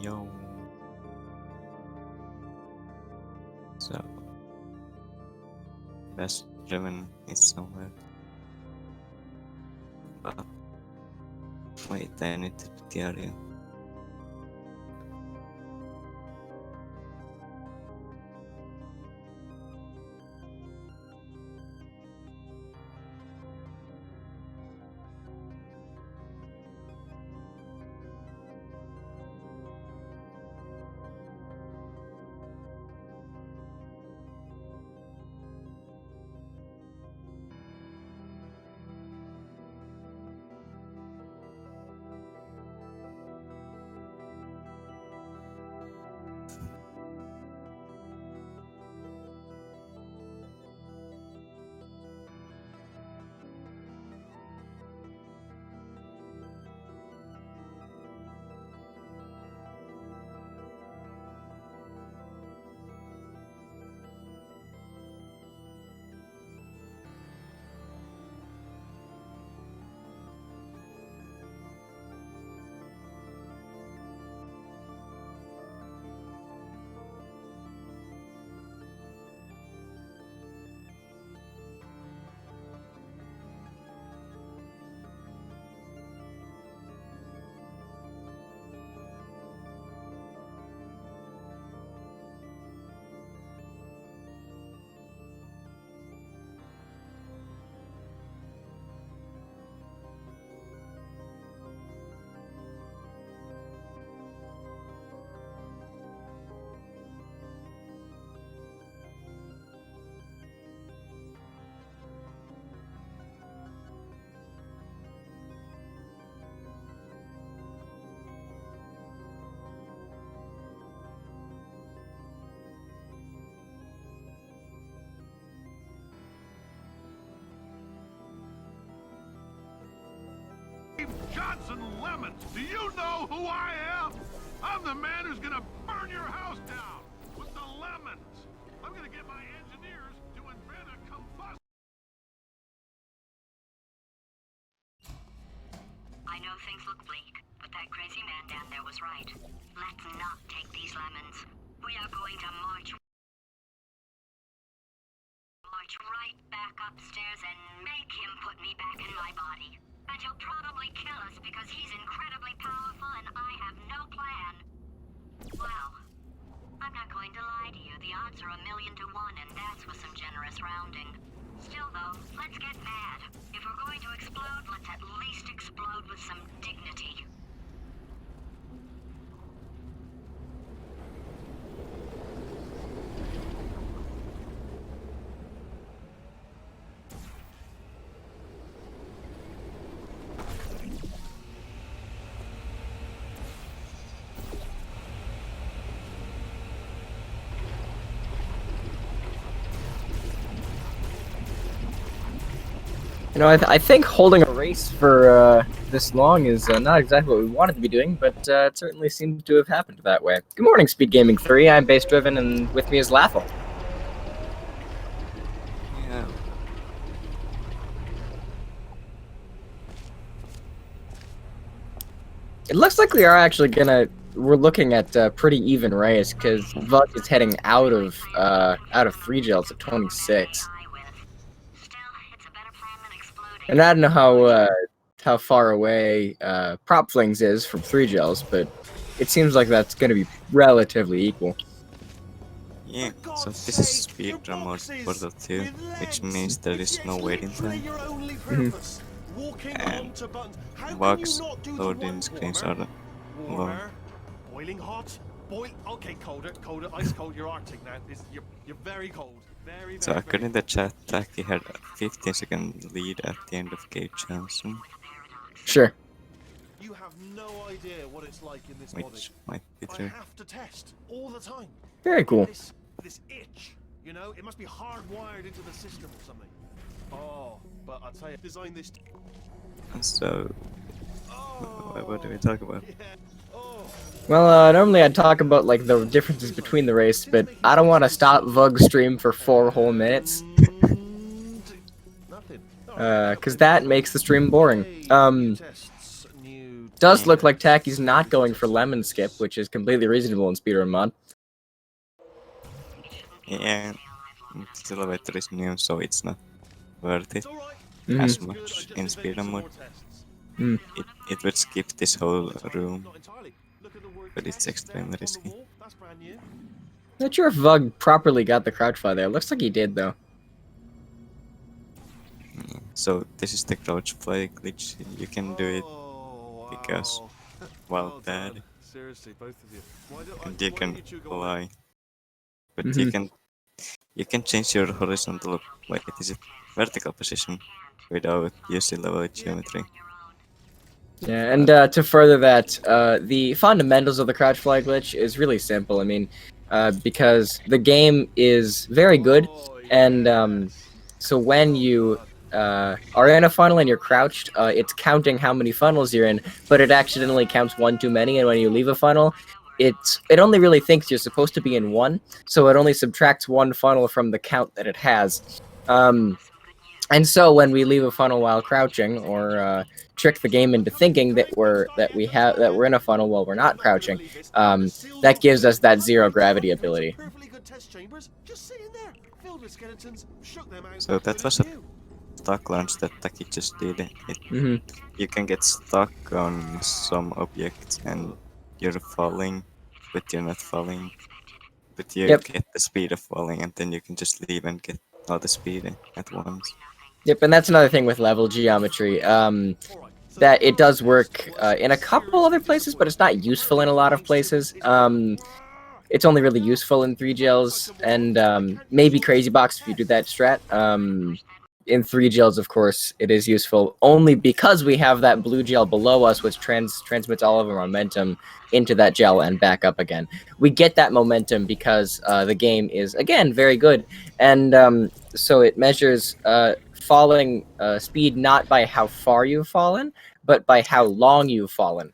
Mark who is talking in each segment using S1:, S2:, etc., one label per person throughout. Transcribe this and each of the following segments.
S1: Yo. So, best driven is somewhere. But wait, I need to put the audio.
S2: Johnson Lemons, do you know who I am? I'm the man who's gonna burn your house down with the lemons. I'm gonna get my engineers to invent a combustion.
S3: I know things look bleak, but that crazy man down there was right. Let's not take these lemons. We are going to march right back upstairs and make him put me back in my body. And he'll probably kill us because he's incredibly powerful and I have no plan. Well, I'm not going to lie to you. The odds are 1,000,000 to 1, and that's with some generous rounding. Still, though, let's get mad. If we're going to explode, let's at least explode with some dignity.
S4: You know, I think holding a race for this long is not exactly what we wanted to be doing, but it certainly seems to have happened that way. Good morning, SpeedGaming 3. I'm Base Driven, and with me is Laffle.
S1: Yeah.
S4: It looks like we are actually we're looking at a pretty even race because theVug is heading out of 3 gels at 26. And I don't know how far away Prop Flings is from 3 gels, but it seems like that's going to be relatively equal.
S1: Yeah, so this is Speedrun mode for the 2, which means there is no waiting time. And bugs loading screens are long.
S2: Boiling hot. Okay, colder, ice cold. You're Arctic now. You're very cold. Very.
S1: So according to the chat, Taki had a 15-second lead at the end of Gabe Johnson,
S4: Sure.
S2: You have no idea what it's like in this
S1: which might be
S2: I
S1: true.
S2: have to test all the time.
S4: Very cool.
S2: This itch, you know, it must be hardwired into the system or something. Oh, but I'll tell you, design this.
S1: And so, what do we talk about?
S2: Yeah. Oh.
S4: Well, normally I'd talk about like the differences between the race, but I don't want to stop VUG stream for 4 whole minutes. Because that makes the stream boring. Does
S1: Yeah.
S4: look like Tacky's not going for lemon skip, which is completely reasonable in Speedrun Mod.
S1: Yeah, the elevator is new, so it's not worth it
S4: Mhm.
S1: as much in Speedrun mode.
S4: Mm.
S1: It would skip this whole room, but it's extremely risky.
S4: Not sure if Vug properly got the crouch fly there. Looks like he did, though.
S1: Yeah. So this is the crouch fly glitch. You can do it because, well, bad,
S2: Seriously, both of you.
S1: and you can fly, but
S4: Mhm.
S1: you can change your horizontal, like it is vertical position without using level geometry.
S4: Yeah, and to further that, the fundamentals of the crouch fly glitch is really simple. I mean, because the game is very good, and so when you are in a funnel and you're crouched, it's counting how many funnels you're in, but it accidentally counts one too many, and when you leave a funnel, it only really thinks you're supposed to be in one, so it only subtracts one funnel from the count that it has. And so when we leave a funnel while crouching, or trick the game into thinking that we're in a funnel while we're not crouching, that gives us that zero gravity ability.
S1: So that was a stuck launch that Taki just did.
S4: Hmm.
S1: You can get stuck on some objects and you're falling, but you're not falling. But you
S4: Yep.
S1: get the speed of falling, and then you can just leave and get all the speed at once.
S4: Yep, and that's another thing with level geometry. That it does work in a couple other places, but it's not useful in a lot of places. It's only really useful in 3GLs and maybe Crazy Box if you do that strat. In 3GLs, of course, it is useful only because we have that blue gel below us, which transmits all of our momentum into that gel and back up again. We get that momentum because the game is, again, very good. And so it measures falling speed not by how far you've fallen, but by how long you've fallen.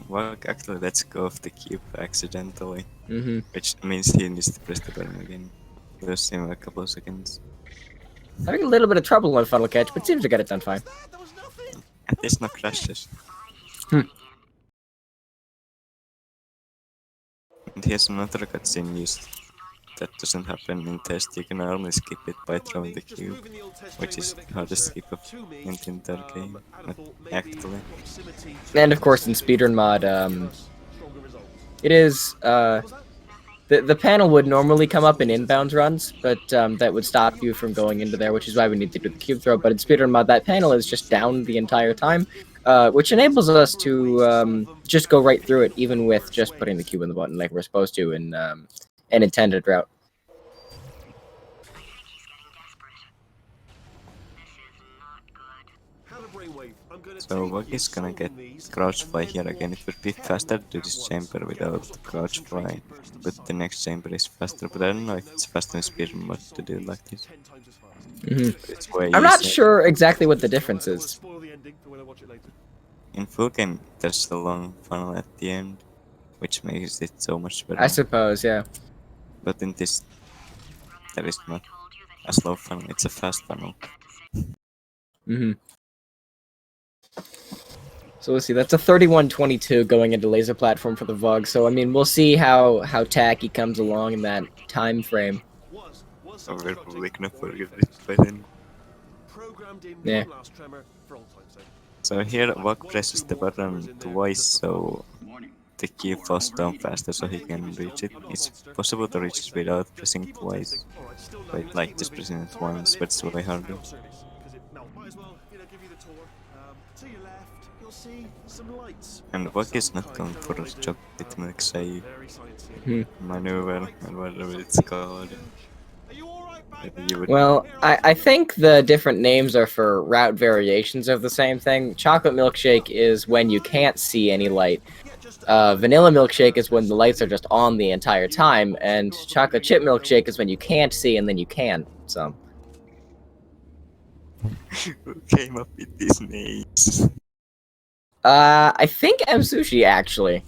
S1: Well, actually, let's go off the cube accidentally,
S4: Hmm.
S1: which means he needs to press the button again. Lose him a couple of seconds.
S4: Having a little bit of trouble on funnel catch, but seems to get it done fine.
S1: At least no crashes.
S4: Hmm.
S1: And here's another cutscene used that doesn't happen in test. You can normally skip it by throwing the cube, which is hardest skip of in the entire game, actually.
S4: And of course, in Speedrun Mod, it is the panel would normally come up in inbounds runs, but that would stop you from going into there, which is why we need to do the cube throw. But in Speedrun Mod, that panel is just down the entire time, which enables us to just go right through it, even with just putting the cube in the button like we're supposed to in an intended route.
S1: So Vug is gonna get crouch fly here again. It would be faster to do this chamber without crouch fly, but the next chamber is faster. But I don't know if it's faster in Speedrun mode to do it like this.
S4: Mm-hmm.
S1: It's way
S4: I'm not
S1: easier.
S4: sure exactly what the difference is.
S1: In full game, there's a long funnel at the end, which makes it so much better.
S4: I suppose, yeah.
S1: But in this, there is not a slow funnel, it's a fast funnel.
S4: Mm-hmm. So let's see, that's a 31:22 going into laser platform for the VUG. So I mean, we'll see how Tacky comes along in that time frame.
S1: So we're probably gonna forget this by then.
S4: Yeah.
S1: So here Vug presses the button twice, so the key falls down faster so he can reach it. It's possible to reach it without pressing twice, but like just pressing it once, but it's way harder. And Vug is not going for a chocolate milk save maneuver, or whatever it's called.
S4: Well, I think the different names are for route variations of the same thing. Chocolate milkshake is when you can't see any light. Vanilla milkshake is when the lights are just on the entire time, and chocolate chip milkshake is when you can't see and then you can. So.
S1: Who came up with these names?
S4: I think M Sushi actually.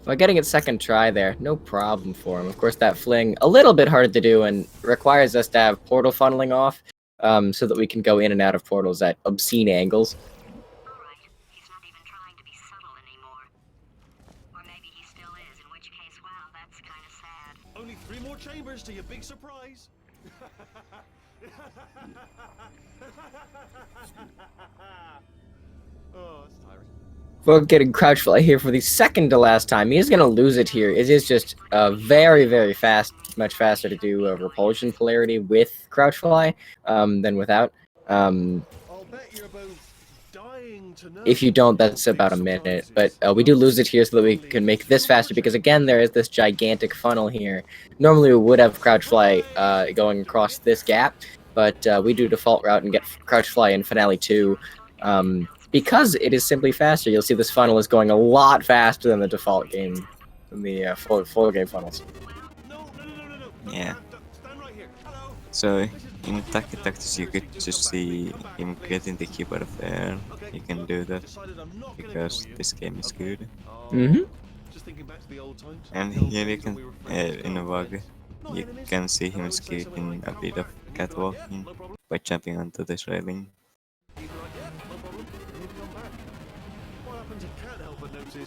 S4: Well, getting it second try there, no problem for him. Of course, that fling, a little bit hard to do and requires us to have portal funneling off, so that we can go in and out of portals at obscene angles.
S3: Alright, he's not even trying to be subtle anymore. Or maybe he still is, in which case, wow, that's kind of sad.
S5: Only 3 more chambers to your big surprise. Oh, that's tiring.
S4: We're getting crouch fly here for the second to last time. He is going to lose it here. It is just very, very fast, much faster to do repulsion polarity with crouch fly than without.
S5: I'll bet you're both dying to know.
S4: If you don't, that's about a minute. But we do lose it here so that we can make this faster because, again, there is this gigantic funnel here. Normally, we would have crouch fly going across this gap, but we do default route and get crouch fly in Finale 2. Because it is simply faster, you'll see this funnel is going a lot faster than the default game, than the full game funnels.
S5: No.
S1: Yeah.
S5: Stand right here. Hello.
S1: So in Taki Tactics you get to see him getting the key out of air. You can do that
S5: Decided I'm not gonna
S1: because
S5: kill you.
S1: this game is good.
S4: Mm-hmm.
S5: Just thinking back to the old times.
S1: And
S5: The old
S1: here you
S5: days when
S1: can,
S5: we were friends.
S1: in a VUG,
S5: Not
S1: you
S5: enemies.
S1: can see him
S5: I would say something
S1: escaping
S5: like,
S1: a
S5: "Come
S1: bit of
S5: back." And he'd be like, "Yeah,
S1: catwalking
S5: no problem."
S1: by jumping onto this railing.
S5: He'd be like, "Yeah, no problem." And he'd come back. What happens? You can't help but notice that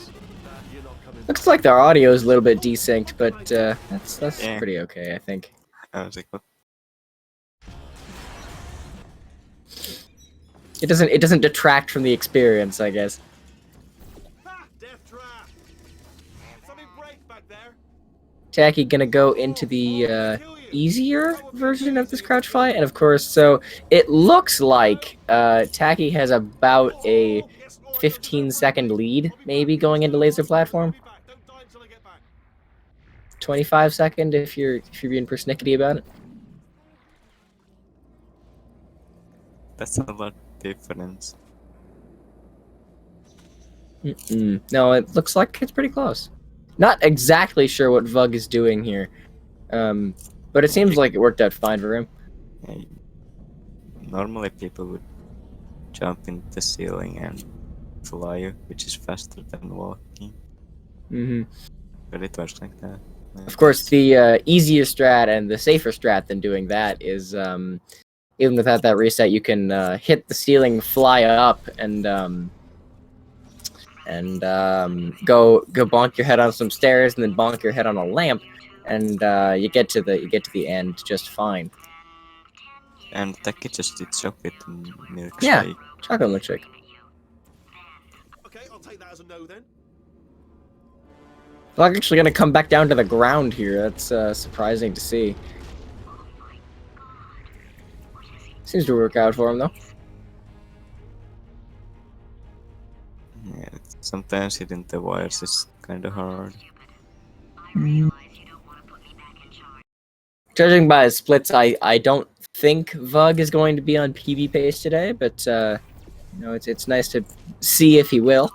S5: you're not coming
S4: Looks
S5: back.
S4: like their audio is a little bit desynced, but that's
S1: Yeah.
S4: pretty okay, I think.
S1: I was like, what?
S4: It doesn't detract from the experience, I guess.
S5: Ha! Death trap. Something break back there.
S4: Tacky gonna go into the easier version of this crouch fly, and of course, so it looks like Tacky has about a 15-second lead, maybe going into laser platform. 25-second if you're being persnickety about it.
S1: That's a lot difference.
S4: No, it looks like it's pretty close. Not exactly sure what VUG is doing here, but it seems like it worked out fine for him.
S1: Yeah, normally people would jump into the ceiling and fly, which is faster than walking. But it works like that.
S4: Of course, the easier strat and the safer strat than doing that is, even without that reset, you can hit the ceiling, fly up, and go bonk your head on some stairs, and then bonk your head on a lamp, and you get to the end just fine.
S1: And Taki just did chocolate and milkshake.
S4: Yeah, chocolate milkshake.
S5: Okay, I'll take that as a no then.
S4: I'm actually gonna come back down to the ground here. That's surprising to see. Seems to work out for him though.
S1: Yeah, sometimes hitting the wires is kind of hard.
S4: Judging by his splits, I don't think VUG is going to be on PB pace today, but you know, it's nice to see if he will.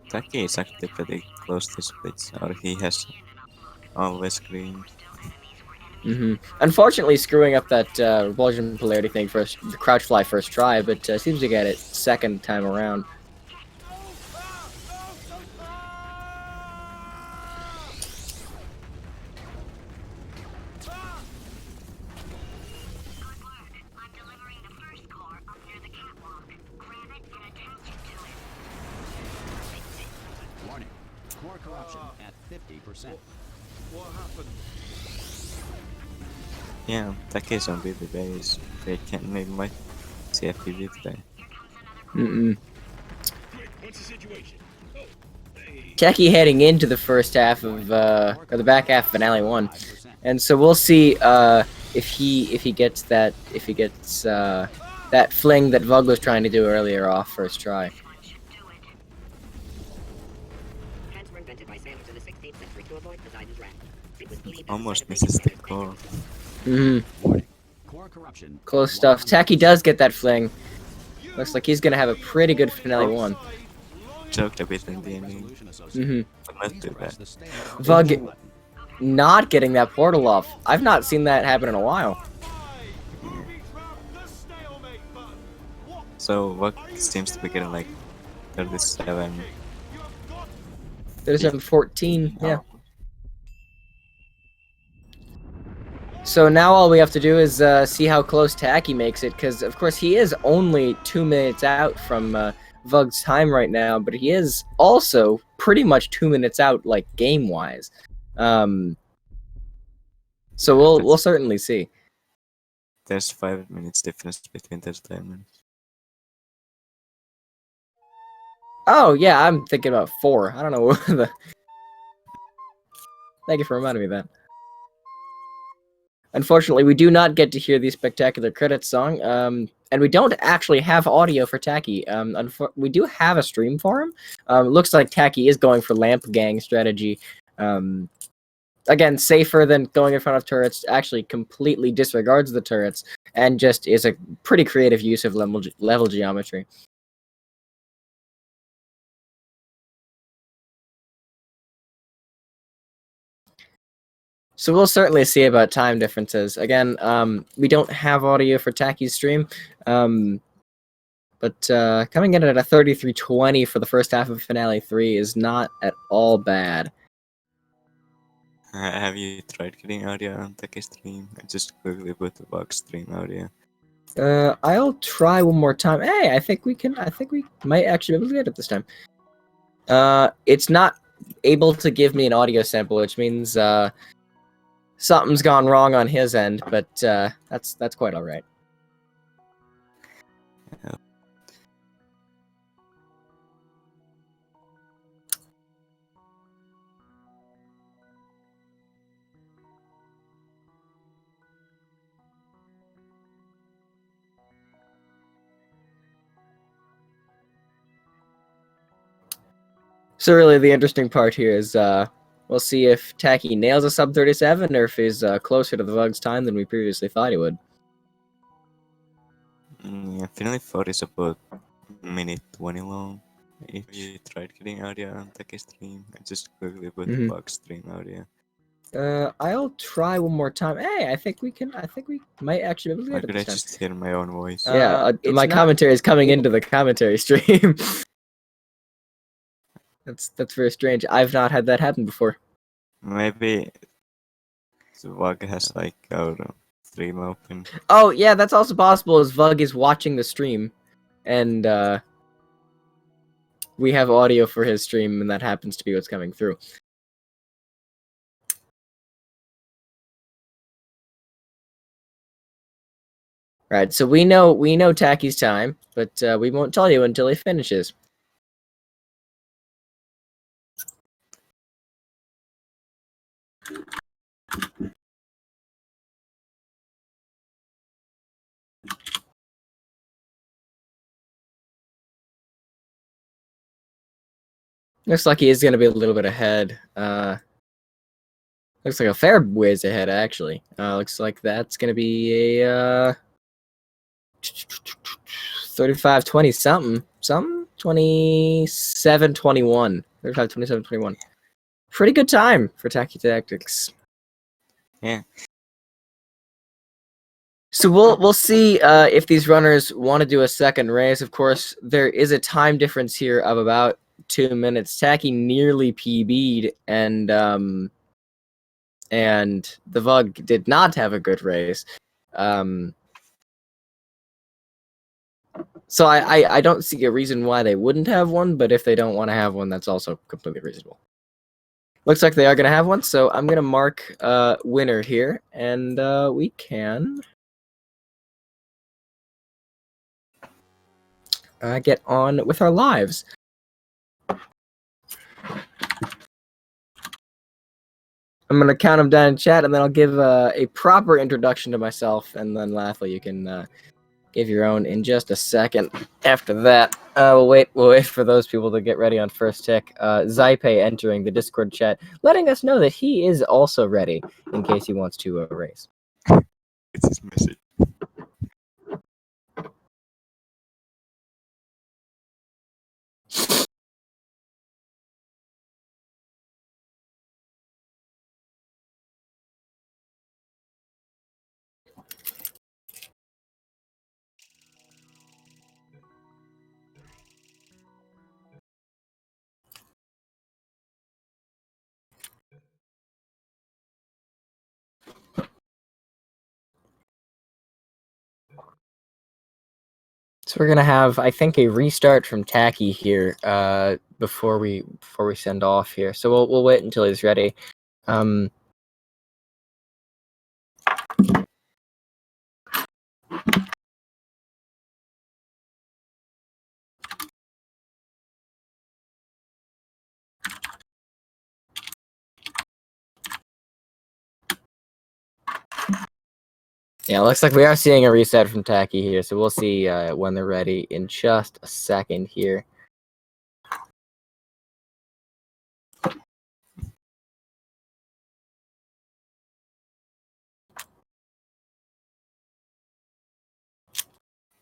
S1: Taki is actually pretty close to splits, or he has always green.
S4: Unfortunately, screwing up that repulsion polarity thing first, the crouch fly first try, but seems to get it second time around.
S6: Warning. Core corruption at 50%.
S5: What happened?
S1: Yeah, Taki is on BB base. They might see a PB today.
S5: What's the situation? Oh, hey.
S4: Techie heading into the first half of or the back half of Finale 1, and so we'll see if he gets that that fling that VUG was trying to do earlier off first try.
S1: Almost misses the core.
S6: Warning. Core corruption.
S4: Close stuff. Tacky does get that fling. Looks like he's gonna have a pretty good Finale 1.
S1: Choked a bit in the ending. But not too bad.
S4: VUG not getting that portal off. I've not seen that happen in a while.
S1: So what seems to be getting like 37.
S4: There's a 14. Yeah. So now all we have to do is see how close Tacky makes it, because of course he is only 2 minutes out from Vug's time right now, but he is also pretty much 2 minutes out, like game-wise. So we'll certainly see.
S1: There's 5 minutes difference between those diamonds.
S4: Oh yeah, I'm thinking about 4. I don't know what the. Thank you for reminding me of that. Unfortunately, we do not get to hear the spectacular credits song, and we don't actually have audio for Tacky. We do have a stream for him. Looks like Tacky is going for Lamp Gang strategy. Again, safer than going in front of turrets, actually completely disregards the turrets, and just is a pretty creative use of level geometry. So we'll certainly see about time differences. Again, we don't have audio for Tacky's stream, but coming in at a 33:20 for the first half of Finale 3 is not at all bad.
S1: Have you tried getting audio on the stream? I just quickly put the box stream audio.
S4: I'll try one more time. Hey, I think we might actually be able to get it this time. It's not able to give me an audio sample, which means something's gone wrong on his end, but that's quite all right.
S1: Yeah.
S4: So really, the interesting part here is we'll see if Tacky nails a sub 37 or if he's closer to the Vug's time than we previously thought he would.
S1: Yeah, Finale 4 is about minute 20 long. If you tried getting audio on the stream, I just quickly put the box stream audio.
S4: I'll try one more time. Hey, I think we might actually be able to
S1: Why
S4: get it
S1: could I
S4: this time.
S1: just hear my own voice?
S4: Yeah, my commentary is coming into the commentary stream. That's very strange. I've not had that happen before.
S1: Maybe theVug has like our stream open.
S4: Oh yeah, that's also possible. As Vug is watching the stream, and we have audio for his stream, and that happens to be what's coming through. Right, so we know Tacky's time, but we won't tell you until he finishes. Looks like he is going to be a little bit ahead. Looks like a fair ways ahead, actually. Looks like that's going to be a 35-20 something. 27-21. 35-27-21. Pretty good time for Tacky Tactics.
S1: Yeah.
S4: So we'll see if these runners want to do a second race. Of course, there is a time difference here of about 2 minutes. Tacky nearly PB'd, and theVug did not have a good race. So I don't see a reason why they wouldn't have one, but if they don't want to have one, that's also completely reasonable. Looks like they are going to have one, so I'm going to mark winner here, and we can get on with our lives. I'm going to count them down in chat, and then I'll give a proper introduction to myself, and then lastly, you can give your own in just a second. After that, we'll wait for those people to get ready on first tick. Zype entering the Discord chat, letting us know that he is also ready in case he wants to race.
S1: It's his message.
S4: So we're gonna have, I think, a restart from Tacky here before we send off here. So we'll wait until he's ready. Yeah, looks like we are seeing a reset from Tacky here, so we'll see when they're ready in just a second here.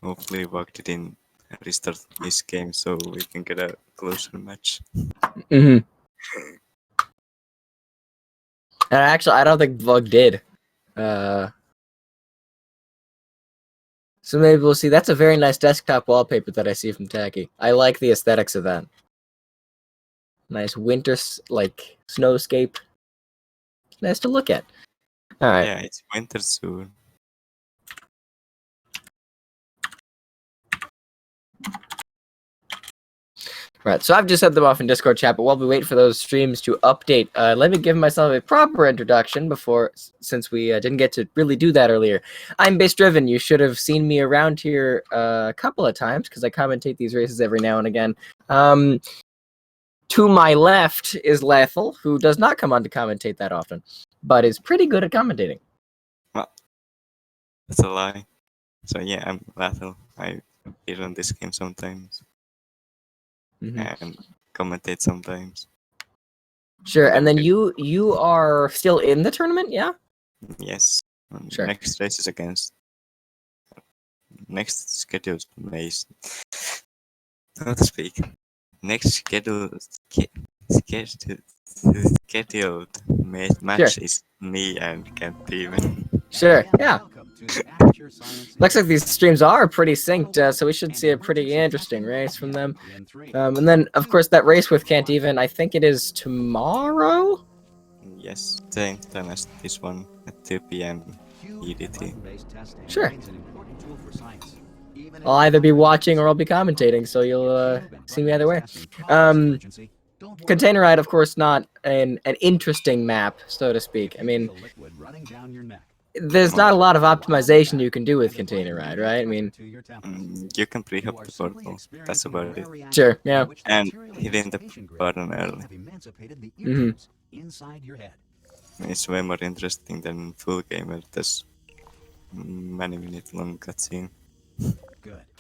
S1: Hopefully Vug didn't restart this game so we can get a closer match.
S4: Mm-hmm. And actually, I don't think Vug did. So maybe we'll see. That's a very nice desktop wallpaper that I see from Tacky. I like the aesthetics of that. Nice winter, like, snowscape. Nice to look at. All right.
S1: Yeah, it's winter soon.
S4: Right, so I've just set them off in Discord chat, but while we wait for those streams to update, let me give myself a proper introduction since we didn't get to really do that earlier. I'm Base Driven. You should have seen me around here a couple of times because I commentate these races every now and again. To my left is Lethal, who does not come on to commentate that often, but is pretty good at commentating.
S1: Well, that's a lie. So yeah, I'm Lethal. I appear on this game sometimes. And commentate sometimes.
S4: Sure, and then you are still in the tournament, yeah?
S1: Yes.
S4: Sure.
S1: Next race is against. Next scheduled race. How to speak? Next scheduled match is me and Camp Steven.
S4: Sure, yeah. Looks like these streams are pretty synced, so we should see a pretty interesting race from them. And then, of course, that race with Can't Even, I think it is tomorrow?
S1: Yes, same time as this one at 2 p.m. EDT.
S4: Sure. I'll either be watching or I'll be commentating, so you'll see me either way. Container Ride, of course, not an interesting map, so to speak. I mean, there's not a lot of optimization you can do with Container Ride, right? I mean,
S1: you can pre-hop the portal, that's about it.
S4: Sure, yeah.
S1: And hitting the button early. It's way more interesting than full game where there's many minute long cutscene.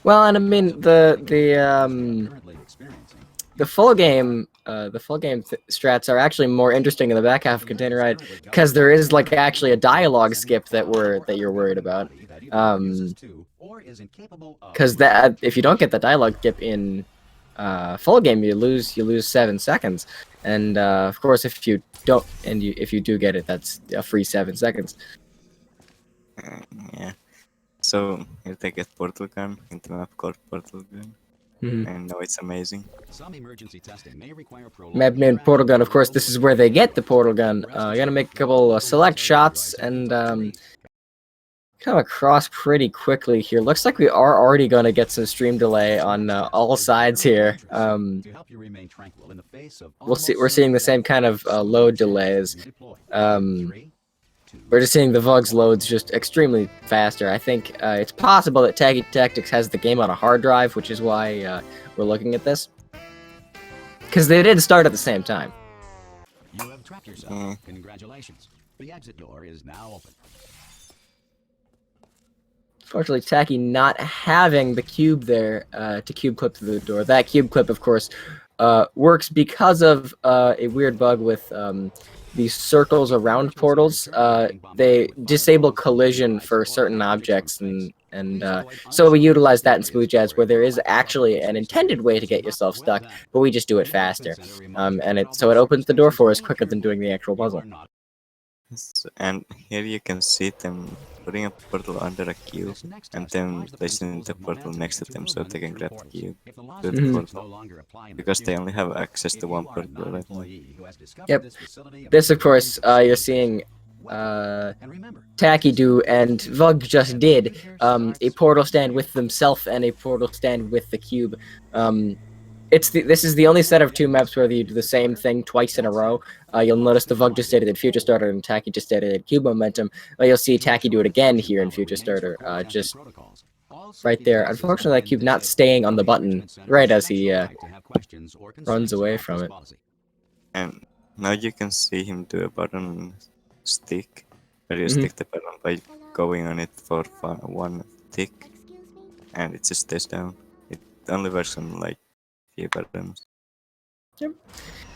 S4: Well, and I mean the full game strats are actually more interesting in the back half of Container Ride because there is like actually a dialogue skip that you're worried about. Because that if you don't get the dialogue skip in full game, you lose 7 seconds, and of course if you don't if you do get it, that's a free 7 seconds.
S1: Yeah. So here they get portal gun into map called portal gun. And now it's amazing.
S4: Map named portal gun. Of course, this is where they get the portal gun. I gotta make a couple select shots and come across pretty quickly here. Looks like we are already gonna get some stream delay on all sides here. We'll see. We're seeing the same kind of load delays. We're just seeing the VUG's loads just extremely faster. I think it's possible that Taggy Tactics has the game on a hard drive, which is why we're looking at this. Because they did start at the same time.
S6: You have trapped yourself. Congratulations. The exit door is now open.
S4: Fortunately, Tacky not having the cube there to cube clip through the door. That cube clip, of course, works because of a weird bug with these circles around portals. They disable collision for certain objects, and so we utilize that in Smooth Jazz, where there is actually an intended way to get yourself stuck, but we just do it faster. And so it opens the door for us quicker than doing the actual puzzle.
S1: And here you can see them putting a portal under a cube and then placing the portal next to them so they can grab the cube to the portal. Because they only have access to one portal.
S4: Yep. This, of course, you're seeing
S6: And remember,
S4: Tacky do and Vug just did a portal stand with themselves and a portal stand with the cube. This is the only set of 2 maps where you do the same thing twice in a row. You'll notice the Vug just did it in Future Starter and Tacky just did it in Cube Momentum. You'll see Tacky do it again here in Future Starter, just right there. Unfortunately, that cube not staying on the button right as he runs away from it.
S1: And now you can see him do a button stick, where you stick the button by going on it for one tick, and it just stays down. It only works on like few buttons.
S4: Yep.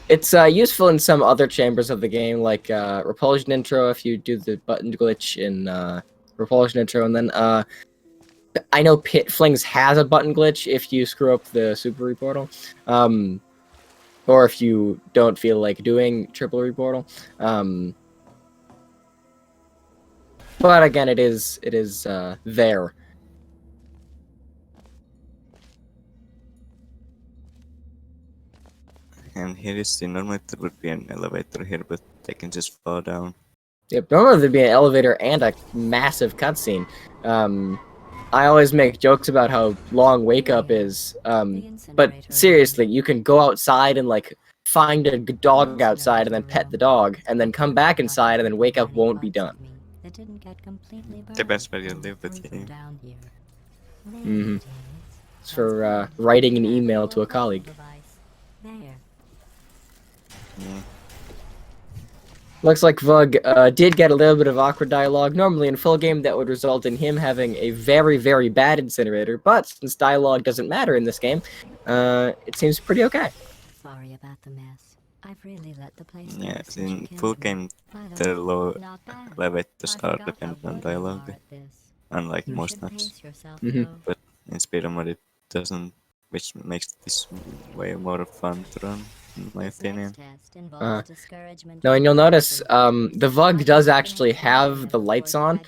S4: It's useful in some other chambers of the game, like Repulsion Intro, if you do the button glitch in Repulsion Intro, and then I know Pit Flings has a button glitch if you screw up the Super Reportal. Or if you don't feel like doing triple reportal. But again, it is there.
S1: And here is the normally there would be an elevator here, but they can just fall down.
S4: Yep, normally there'd be an elevator and a massive cutscene. I always make jokes about how long Wake Up is, but seriously, you can go outside and like find a dog outside and then pet the dog, and then come back inside and then Wake Up won't be done.
S1: Depends where you live, but yeah.
S4: It's for writing an email to a colleague.
S1: Yeah.
S4: Looks like Vug did get a little bit of awkward dialogue. Normally in full game that would result in him having a very, very bad incinerator, but since dialogue doesn't matter in this game, it seems pretty okay.
S3: Sorry about the mess. I've really let the place.
S1: Yeah, in full game the low elevators are dependent on dialogue, unlike most maps. But in speedrun mode it doesn't, which makes this way more fun to run, in my opinion.
S4: No, and you'll notice the VUG does actually have the lights on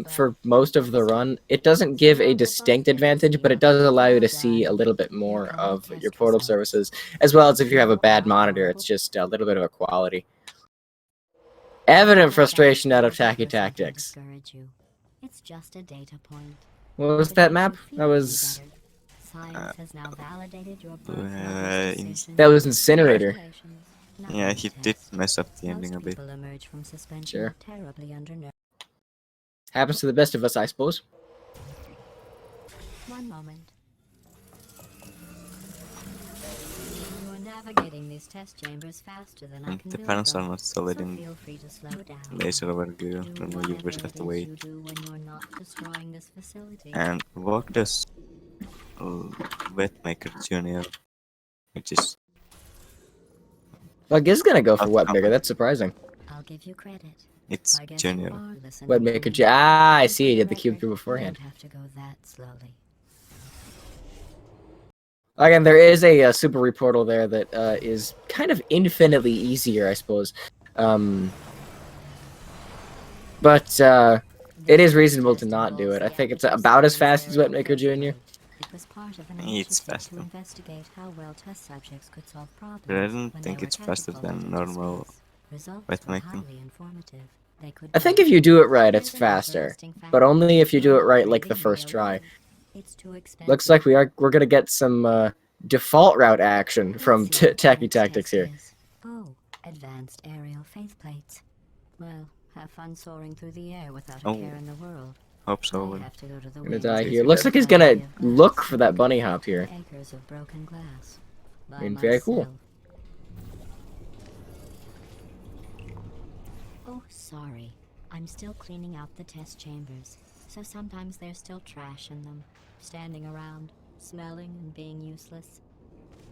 S4: for most of the run. It doesn't give a distinct advantage, but it does allow you to see a little bit more of your portal services, as well as if you have a bad monitor, it's just a little bit of a quality. Evident frustration out of Tacky Tactics.
S3: It's just a data point.
S4: What was that map? That was... that was Incinerator.
S1: Yeah, he did mess up the ending a bit.
S4: Sure. Happens to the best of us, I suppose.
S3: One moment. You're navigating these test chambers faster than I can
S1: The
S3: build
S1: panels
S3: them,
S1: are not solid
S3: so
S1: in
S3: feel free to slow down.
S1: laser overview, and you just have to wait. And what does Wetmaker Junior, which is...
S4: Well, I guess it's gonna go for Wetmaker, that's surprising.
S3: I'll give you credit.
S1: It's Junior.
S4: Wetmaker, I see, he did the cube through beforehand.
S3: Have to go that slowly.
S4: Again, there is a super reportal there that is kind of infinitely easier, I suppose. But it is reasonable to not do it. I think it's about as fast as Wetmaker Jr.
S1: It's faster. But I don't think it's faster than normal Wetmaker.
S4: I think if you do it right, it's faster. But only if you do it right, like the first try. Looks like we're gonna get some default route action from Tacky Tactics here.
S3: Oh, advanced aerial faceplates. Well, have fun soaring through the air without a care in the world.
S1: Hope so.
S4: Gonna die here. Looks like he's gonna look for that bunny hop here.
S3: Acres of broken glass.
S4: I mean, very cool.
S3: Oh, sorry. I'm still cleaning out the test chambers, so sometimes there's still trash in them, standing around, smelling and being useless.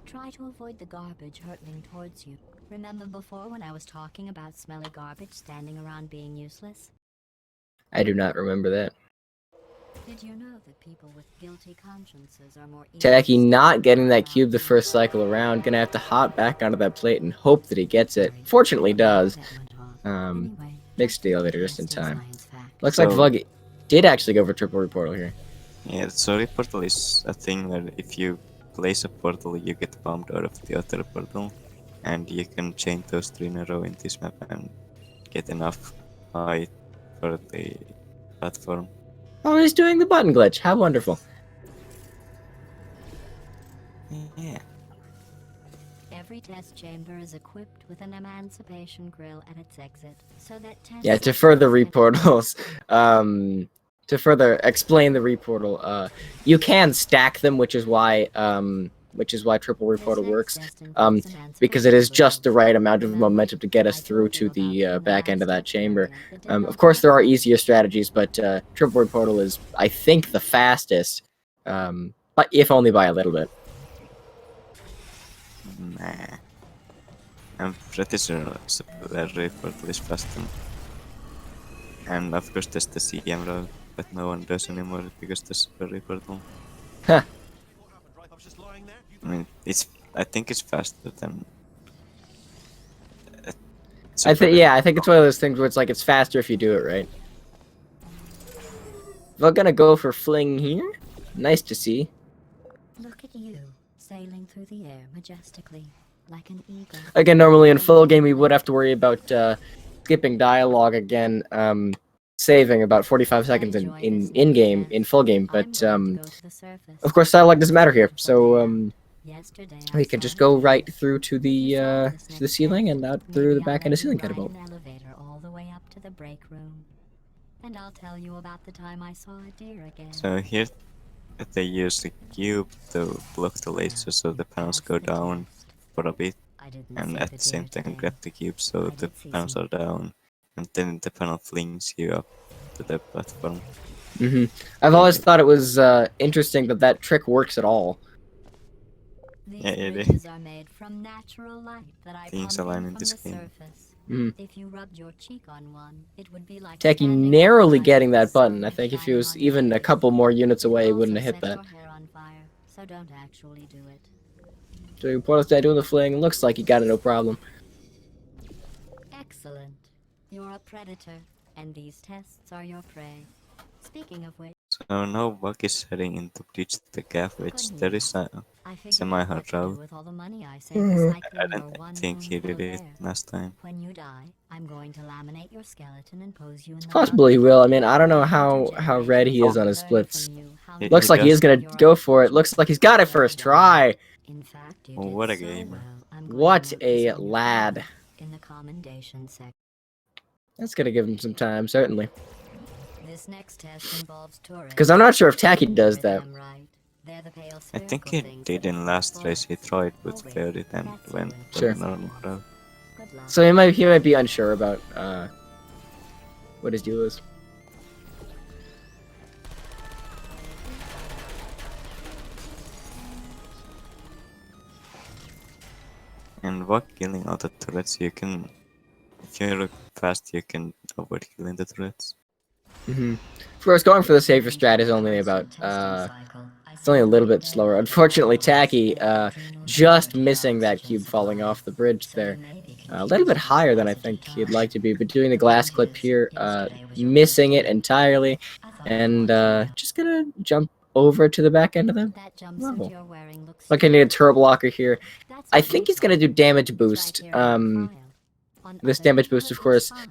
S3: Try to avoid the garbage hurtling towards you. Remember before when I was talking about smelly garbage standing around being useless?
S4: I do not remember that.
S3: Did you know that people with guilty consciences are more
S4: Tacky not getting that cube the first cycle around, gonna have to hop back onto that plate and hope that he gets it. Fortunately does. Makes the elevator just in time. Looks like Vug did actually go for triple reportal here.
S1: Yeah, so reportal is a thing where if you place a portal, you get bombed out of the other portal, and you can chain those 3 in a row in this map and get enough height for the platform.
S4: Oh, he's doing the button glitch. How wonderful.
S1: Yeah.
S3: Every test chamber is equipped with an emancipation grill at its exit, so that test
S4: Yeah, to further reportals, to further explain the reportal, you can stack them, which is why triple reportal works, because it is just the right amount of momentum to get us through to the back end of that chamber. Of course, there are easier strategies, but triple reportal is, I think, the fastest, but if only by a little bit.
S1: Nah. I'm pretty sure the report is faster. And of course there's the CM route, but no one does anymore because there's a report one.
S4: Huh.
S5: What happened, right? I was just lying there. You
S1: I mean, I think it's faster than...
S4: I think it's one of those things where it's like it's faster if you do it right. We're gonna go for fling here. Nice to see.
S3: Look at you, sailing through the air majestically, like an eagle.
S4: Again, normally in full game we would have to worry about skipping dialogue again, saving about 45 seconds in game, in full game, but of course dialogue doesn't matter here, so we can just go right through to the ceiling and out through the back end of ceiling catapult.
S3: Elevator all the way up to the break room. And I'll tell you about the time I saw a deer again.
S1: So here they use the cube to block the laser so the panels go down for a bit, and at the same time grab the cube so the panels are down, and then the panel flings you up to the platform.
S4: I've always thought it was interesting that that trick works at all.
S3: These
S1: Yeah, it is.
S3: bridges are made from natural light that I
S1: Things
S3: pump
S1: align
S3: in
S1: in
S3: from
S1: this
S3: the
S1: game.
S3: surface.
S4: Mhm.
S3: If you rubbed your cheek on one, it would be like
S4: Techie
S3: standing
S4: narrowly
S3: outside
S4: getting
S3: with the
S4: that button.
S3: sun
S4: I think if he
S3: shining
S4: was
S3: on your
S4: even a
S3: face.
S4: couple more units away, he
S3: It'll
S4: wouldn't
S3: also
S4: have hit
S3: set
S4: that.
S3: your hair on fire, so don't actually do it.
S4: Doing Portal's dad doing the fling, looks like he got it no problem.
S3: Excellent. You're a predator, and these tests are your prey. Speaking of which,
S1: So now VUG is heading in to breach the gap, which
S3: good
S1: there
S3: news.
S1: is a
S3: I figured out
S1: semi-hard
S3: what to do
S1: route.
S3: with all the money I saved
S1: I
S3: recycling your
S1: don't
S3: one
S1: think he
S3: room full
S1: did
S3: of
S1: it
S3: air.
S1: last time.
S3: When you die, I'm going to laminate your skeleton and pose you in the
S4: Possibly he will. I mean, I don't know how red he is on his splits. Looks like he is gonna go for it. Looks like he's got it first try.
S3: In fact, you
S1: Oh,
S3: did
S1: what a
S3: so
S1: gamer.
S3: well, I'm going
S4: What
S3: to note
S4: a
S3: this on your
S4: lad.
S3: file in the commendation section.
S4: That's gonna give him some time, certainly.
S3: This next test involves turrets.
S4: Because I'm not sure if Tacky does
S3: Hear
S4: that.
S3: them right. They're the pale
S1: I think
S3: spherical
S1: he
S3: things
S1: did
S3: that
S1: in last
S3: explode.
S1: race. He tried with
S3: Oh, wait,
S1: Fairy and
S3: that's
S1: went
S3: you in
S1: for
S4: Sure.
S1: the normal route.
S3: Good luck.
S4: So he might be unsure about what his deal is.
S1: And VUG killing all the turrets, you can... If you look fast, you can avoid killing the turrets.
S4: Of course, going for the safer strat is only about it's only a little bit slower. Unfortunately, Tacky just missing that cube falling off the bridge there. A little bit higher than I think he'd like to be, but doing the glass clip here, missing it entirely, and just gonna jump over to the back end of the
S3: That jumpsuit
S4: level.
S3: you're wearing looks
S4: Like I need a turbo blocker here.
S3: That's
S4: I
S3: what
S4: think
S3: we
S4: he's gonna
S3: call
S4: do damage
S3: right
S4: boost.
S3: here in the file. On
S4: This
S3: other
S4: damage boost,
S3: people,
S4: of course,
S3: it's fine,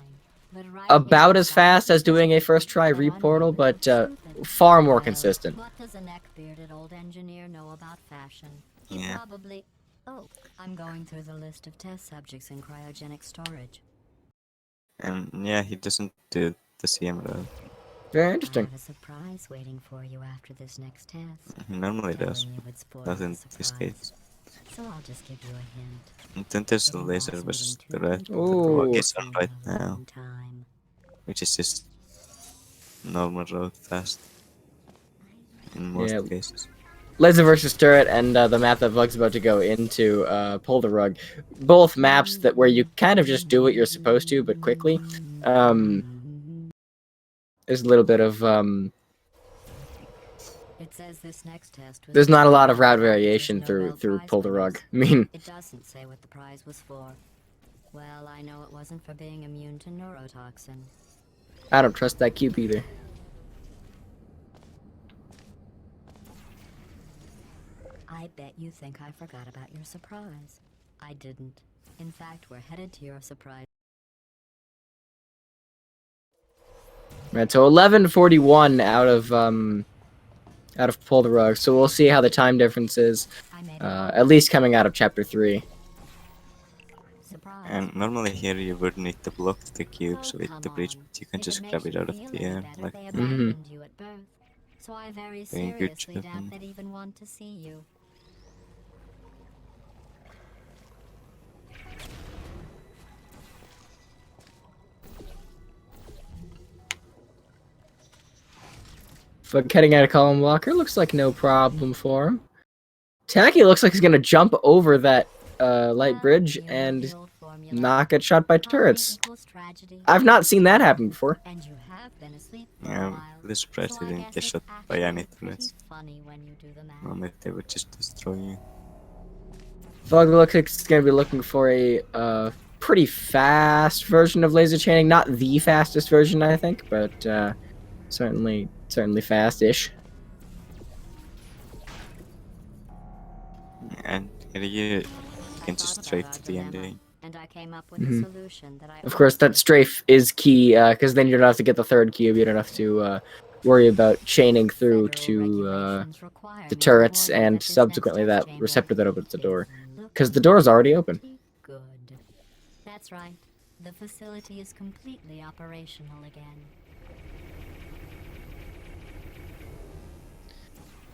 S3: but right
S4: about
S3: here
S4: as
S3: in
S4: fast
S3: the
S4: as doing a first try
S3: but on
S4: reportal,
S3: you,
S4: but
S3: it's stupid.
S4: far more
S3: Well,
S4: consistent.
S3: What does a neck-bearded old engineer know about fashion? He
S1: Yeah.
S3: probably... Oh, I'm going through the list of test subjects in cryogenic storage.
S1: And yeah, he doesn't do the CM route.
S4: Very
S3: I
S4: interesting.
S3: have a surprise waiting for you after this next test.
S1: He normally does,
S3: Telling you would spoil
S1: not
S3: the
S1: in this
S3: surprise.
S1: case.
S3: So I'll just give you a hint.
S1: And then there's the
S3: It
S1: laser
S3: involves
S1: versus
S3: meeting
S1: the
S3: two
S1: red
S3: people
S1: that
S4: Ooh.
S1: VUG is on
S3: at
S1: right
S3: the
S1: now,
S3: same time.
S1: which is just normal route fast in most
S4: Yeah.
S1: cases.
S4: Laser versus turret and the map that VUG's about to go into, pull the rug. Both maps that where you kind of just do what you're supposed to, but quickly. There's a little bit of
S3: It says this next test was
S4: there's not a lot of route
S3: Nobel
S4: variation through
S3: Prize
S4: pull the
S3: winners.
S4: rug. I mean,
S3: It doesn't say what the prize was for. Well, I know it wasn't for being immune to neurotoxin.
S4: I don't trust that cube either.
S3: I bet you think I forgot about your surprise. I didn't. In fact, we're headed to your surprise.
S4: Right, so 11:41 out of Pull the Rug. So we'll see how the time difference is. At least coming out of chapter 3.
S1: And normally here you would need to block the cubes with the bridge, but you can just grab it out of the air. Like,
S3: So I very
S1: doing a good
S3: seriously
S1: job.
S3: doubt they'd even want to see you.
S4: But heading out of column blocker looks like no problem for him. Tacky looks like he's gonna jump over that light bridge and not get shot by turrets. I've not seen that happen before.
S3: And you have been asleep for
S1: Yeah,
S3: a
S1: I'm
S3: while.
S1: really surprised
S3: So
S1: you
S3: I
S1: didn't
S3: guess
S1: get
S3: it's
S1: shot by any
S3: actually
S1: turrets.
S3: pretty funny when you do the math.
S1: Normally they would just destroy you.
S4: Vug looks like he's gonna be looking for a pretty fast version of laser chaining. Not the fastest version, I think, but certainly fast-ish.
S1: And here you can just strafe to the ending.
S3: And I came up with a solution that I
S4: Of course, that strafe is key, because then you don't have to get the third cube. You don't have to worry about chaining through to the turrets and subsequently that receptor that opens the door. Because the door is already open.
S3: Good. That's right. The facility is completely operational again.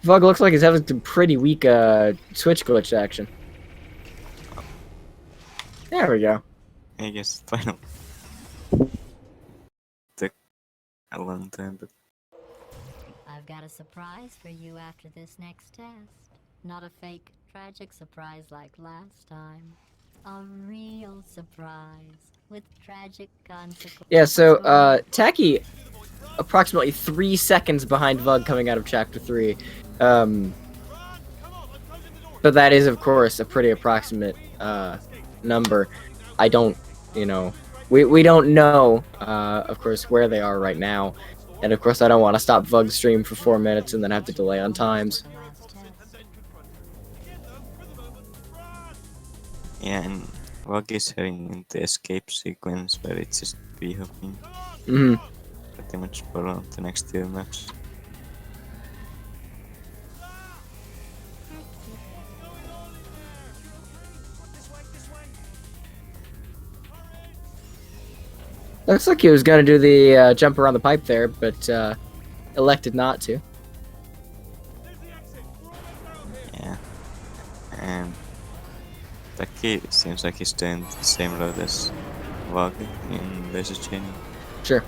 S4: Vug looks like he's having some pretty weak switch glitch action. There we go.
S1: I guess final. Took a long time, but
S3: I've got a surprise for you after this next test. Not a fake, tragic surprise like last time. A real surprise with tragic consequences.
S4: Yeah, so Tacky approximately 3 seconds behind Vug coming out of chapter 3. But that is, of course, a pretty approximate number. I don't, we don't know, of course, where they are right now. And of course, I don't want to stop Vug's stream for 4 minutes and then have to delay on times.
S1: yeah, and Vug is heading into escape sequence where it's just hopping pretty much for the next 2 maps.
S4: Looks like he was going to do the jump around the pipe there, but elected not to.
S1: Yeah, and Taki seems like he's doing the same road as Vug in laser chaining.
S4: Sure.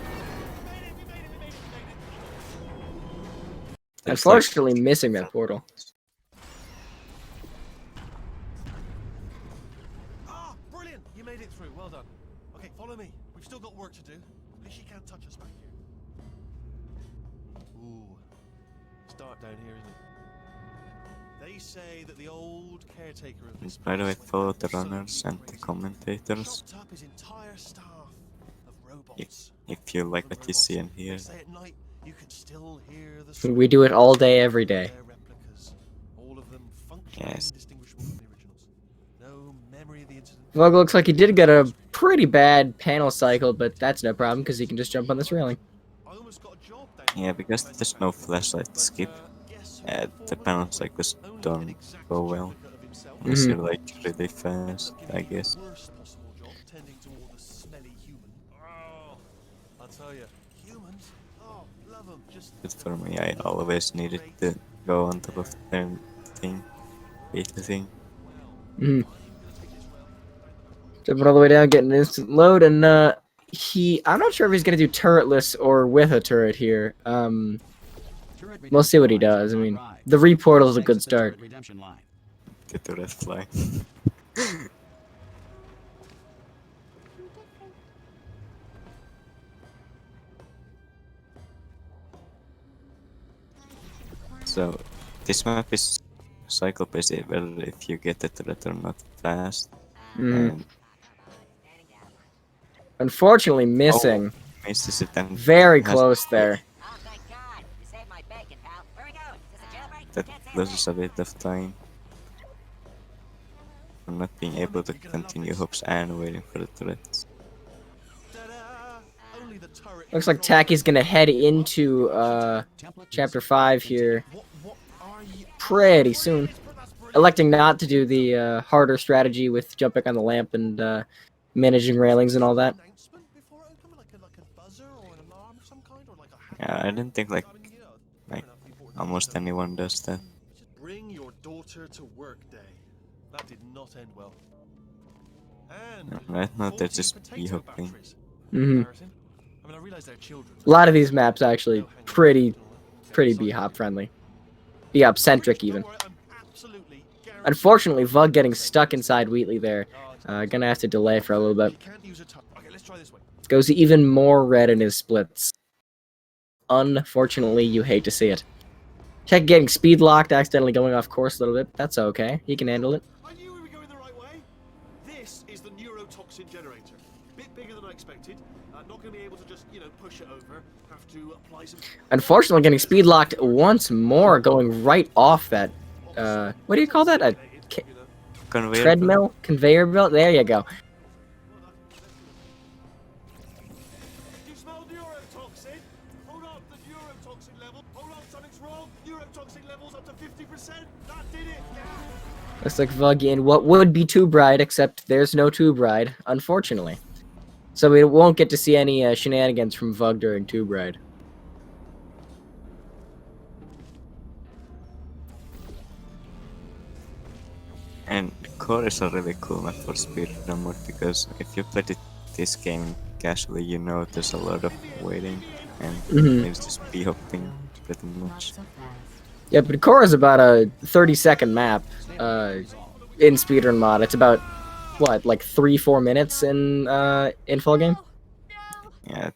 S1: There's
S4: Unfortunately, missing that portal.
S5: Ah, brilliant! You made it through. Well done. Okay, follow me. We've still got work to do. At least she can't touch us back here. Ooh, it's dark down here, isn't it? They say that the old caretaker of this
S1: By the way,
S5: place
S1: follow
S5: went
S1: the
S5: mad
S1: runners
S5: so
S1: and the
S5: crazy,
S1: commentators
S5: chopped up his entire staff of robots.
S1: if you like what you see and hear.
S5: They say at night you can still hear the
S4: We do it all day, every day.
S5: their replicas, all of them functionally
S1: Yes.
S5: indistinguishable from the originals. No memory of the incident.
S4: Vug looks like he did get a pretty bad panel cycle, but that's no problem because he can just jump on this railing.
S5: I almost got a job down
S1: Yeah, because there's no flashlight to skip. The panel cycles don't go well unless you're like really fast, I guess.
S5: Worst possible job tending toward a smelly human. Oh, I'll tell you, humans. Oh, love them. Just
S1: But for me, I always needed to go on top of the thing, beat the thing.
S4: Jumping all the way down, getting an instant load, and I'm not sure if he's gonna do turretless or with a turret here. We'll see what he does. I mean, the reportal is a good start.
S1: Get the red fly. So, this map is cycle based whether if you get the turret or not fast. And
S4: Unfortunately, missing.
S1: misses it and
S4: Very
S1: has-
S4: close there.
S3: Oh, thank God. You saved my bacon, pal. Where are we going? Is this a jailbreak?
S1: That loses a bit of time. For not being able to continue hoops and waiting for the turrets.
S5: ta-da! Only the turret.
S4: Looks like Tacky's gonna head into chapter 5 here
S5: What are you?
S4: pretty soon, electing not to do the harder strategy with jumping on the lamp and managing railings and all that.
S5: Announcement before I open, like a buzzer or an alarm of some kind, or like a
S1: Yeah, I didn't think like
S5: like
S1: almost anyone does that.
S5: bring your daughter to work day. That did not end well. And
S1: Right now they're
S5: 14
S1: just
S5: potato
S1: bee-hopping.
S5: batteries.
S4: Mhm.
S5: Embarrassing. I mean, I realize they're children.
S4: A lot of these maps actually pretty B-hop friendly, B-hop centric even.
S5: Don't worry, I'm absolutely guaranteed-
S4: Unfortunately, Vug getting stuck inside Wheatley there. Gonna have to delay for a little bit.
S5: You can't use a tongue. Okay, let's try this way.
S4: Goes even more red in his splits. Unfortunately, you hate to see it. Tech getting speed locked, accidentally going off course a little bit. That's okay. He can handle it.
S5: I knew we were going the right way. This is the neurotoxin generator. Bit bigger than I expected. Not going to be able to just, push it over. Have to apply some.
S4: Unfortunately, getting speed locked once more, going right off that. What do you call that? A
S1: Conveyor
S4: treadmill? Conveyor belt? There you go.
S5: Do you smell neurotoxin? Hold up, the neurotoxin level. Hold up, something's wrong. Neurotoxin levels up to 50%. That did it. Yeah.
S4: Looks like Vug in what would be Tube Ride, except there's no Tube Ride, unfortunately. So we won't get to see any shenanigans from Vug during Tube Ride.
S1: And core is a really cool map for speedrun mode because if you played this game casually, you know there's a lot of waiting and it's just bee-hopping pretty much.
S4: Yeah, but Core is about a 30-second map in speedrun mod. It's about, what, like 3-4 minutes in full game?
S1: Yeah,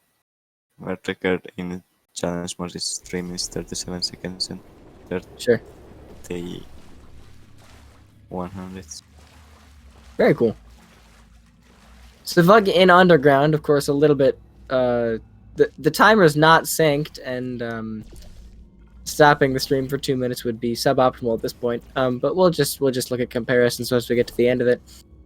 S1: world record in challenge mode is 3 minutes 37 seconds and
S4: Sure.
S1: 100.
S4: Very cool. So Vug in Underground, of course, a little bit. The timer is not synced, and stopping the stream for 2 minutes would be suboptimal at this point. But we'll just look at comparisons once we get to the end of it.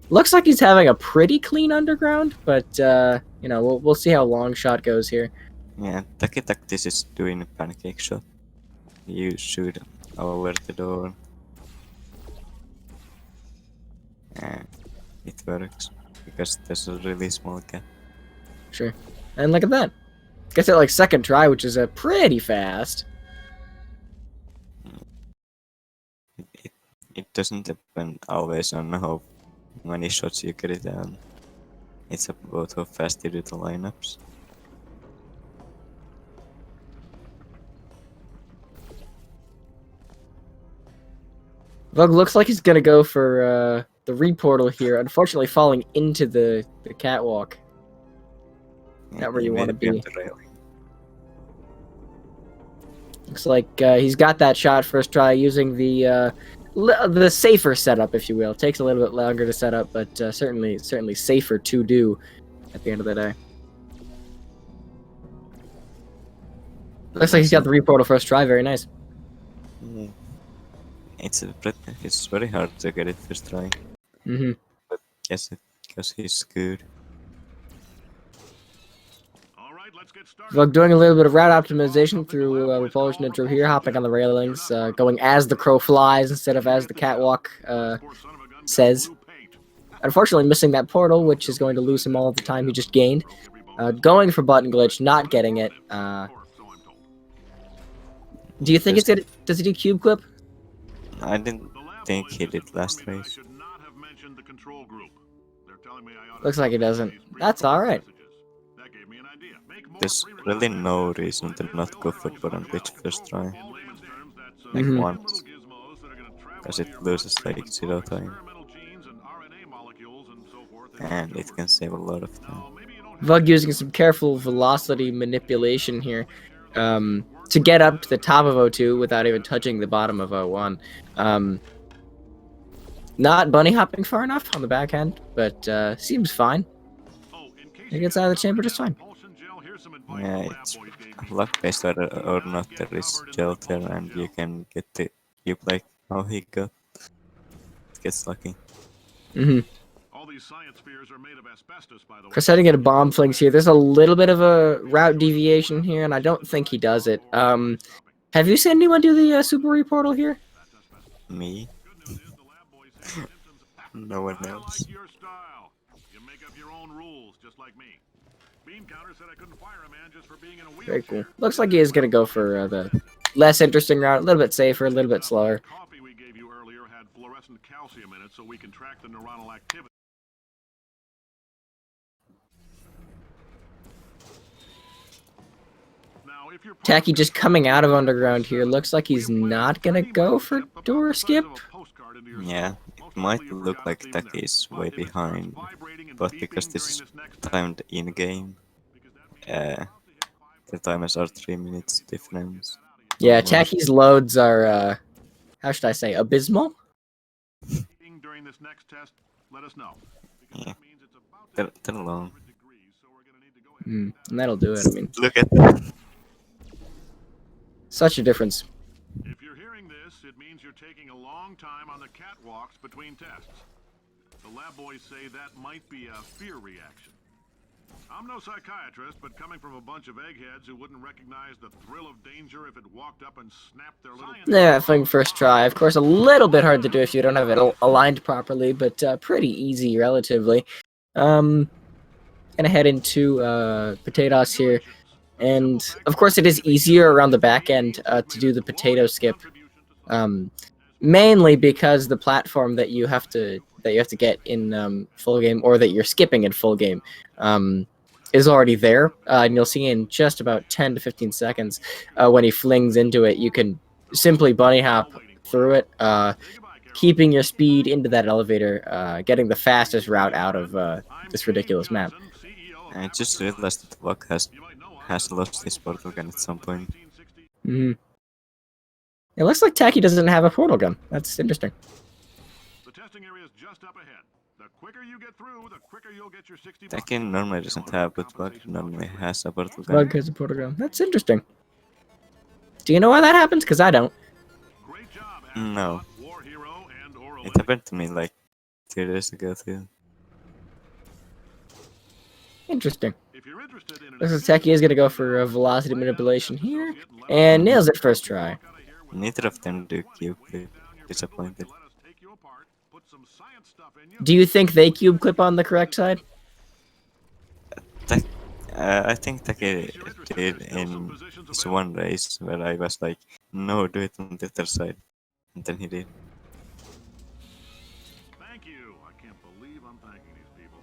S4: Looks like he's having a pretty clean Underground, but we'll see how long shot goes here.
S1: Yeah, Taki Tactis is doing a pancake shot. You shoot over the door. And it works because there's a really small gap.
S4: Sure. And look at that. Gets it like second try, which is pretty fast.
S1: It doesn't depend always on how many shots you get it down. It's about how fast you do the lineups.
S4: Vug looks like he's gonna go for the reportal here, unfortunately falling into the catwalk. Not where you want to be.
S1: On the railing.
S4: Looks like he's got that shot first try using the safer setup, if you will. Takes a little bit longer to set up, but certainly safer to do at the end of the day. Looks like he's got the reportal first try. Very nice.
S1: Yeah. It's very hard to get it first try. But yes, because he's good.
S2: All right, let's get started.
S4: Vug doing a little bit of route optimization through Repulsion Intro here, hopping on the railings, going as the crow flies instead of as the catwalk says. Unfortunately, missing that portal, which is going to lose him all of the time he just gained. Going for button glitch, not getting it. Do you think does it do cube clip?
S1: I didn't think he did last race.
S4: Looks like he doesn't. That's alright.
S1: There's really no reason to not go for button glitch first try. Like once. Because it loses like 0 time. And it can save a lot of time.
S4: Vug using some careful velocity manipulation here to get up to the top of O2 without even touching the bottom of O1. Not bunny hopping far enough on the backhand, but seems fine. He gets out of the chamber just fine.
S1: Yeah, it's luck based or not, there is gel there and you can get the cube like how he got. It gets lucky.
S2: these science spheres are made of asbestos, by the way.
S4: For setting a bomb flings here, there's a little bit of a route deviation here, and I don't think he does it. Have you seen anyone do the super reportal here?
S1: Me?
S2: Good news is the lab boys have symptoms of
S1: No one
S2: I
S1: else.
S2: like your style. You make up your own rules, just like me. Bean counter said I couldn't fire a man just for being in a wheelchair.
S4: Very cool. Looks like he is gonna go for the less interesting route, a little bit safer, a little bit slower.
S2: Coffee we gave you earlier had fluorescent calcium in it, so we can track the neuronal activity. Now, if you're
S4: Tacky just coming out of underground here. Looks like he's not gonna go for door skip.
S1: Yeah, it might look like Taki is way behind, but because this is timed in-game, the timers are 3 minutes difference.
S4: Yeah,
S1: Almost.
S4: Tacky's loads are, how should I say, abysmal?
S2: During this next test, let us know.
S1: Yeah, they're long.
S4: And that'll do it, I mean.
S1: Look at that.
S4: Such a difference.
S2: If you're hearing this, it means you're taking a long time on the catwalks between tests. The lab boys say that might be a fear reaction. I'm no psychiatrist, but coming from a bunch of eggheads who wouldn't recognize the thrill of danger if it walked up and snapped their little...
S4: Yeah, thing first try. Of course, a little bit hard to do if you don't have it aligned properly, but pretty easy relatively. Gonna head into potatoes here. And of course, it is easier around the back end to do the potato skip, mainly because the platform that you have to get in full game, or that you're skipping in full game, is already there. And you'll see in just about 10 to 15 seconds when he flings into it, you can simply bunny hop through it, keeping your speed into that elevator, getting the fastest route out of this ridiculous map.
S1: I just realized that the VUG has lost his portal gun at some point.
S4: Mm-hmm. It looks like Tacky doesn't have a portal gun. That's interesting.
S2: The testing area is just up ahead. The quicker you get through, the quicker you'll get your 60
S1: Taki normally doesn't have, but VUG normally has a portal gun.
S4: Bug has a portal gun. That's interesting. Do you know why that happens? Because I don't.
S2: Great job,
S1: No.
S2: War hero and or
S1: It happened to me like 2 days ago too.
S4: Interesting.
S2: If you're interested in
S4: Looks like Tacky is going to go for a velocity manipulation here, and nails it first try.
S1: Neither of them do cube clip. Disappointed.
S4: Do you think they cube clip on the correct side?
S1: I think Taki did in this one race where I was like, no, do it on the other side. And then he did.
S2: Thank you. I can't believe I'm thanking these people.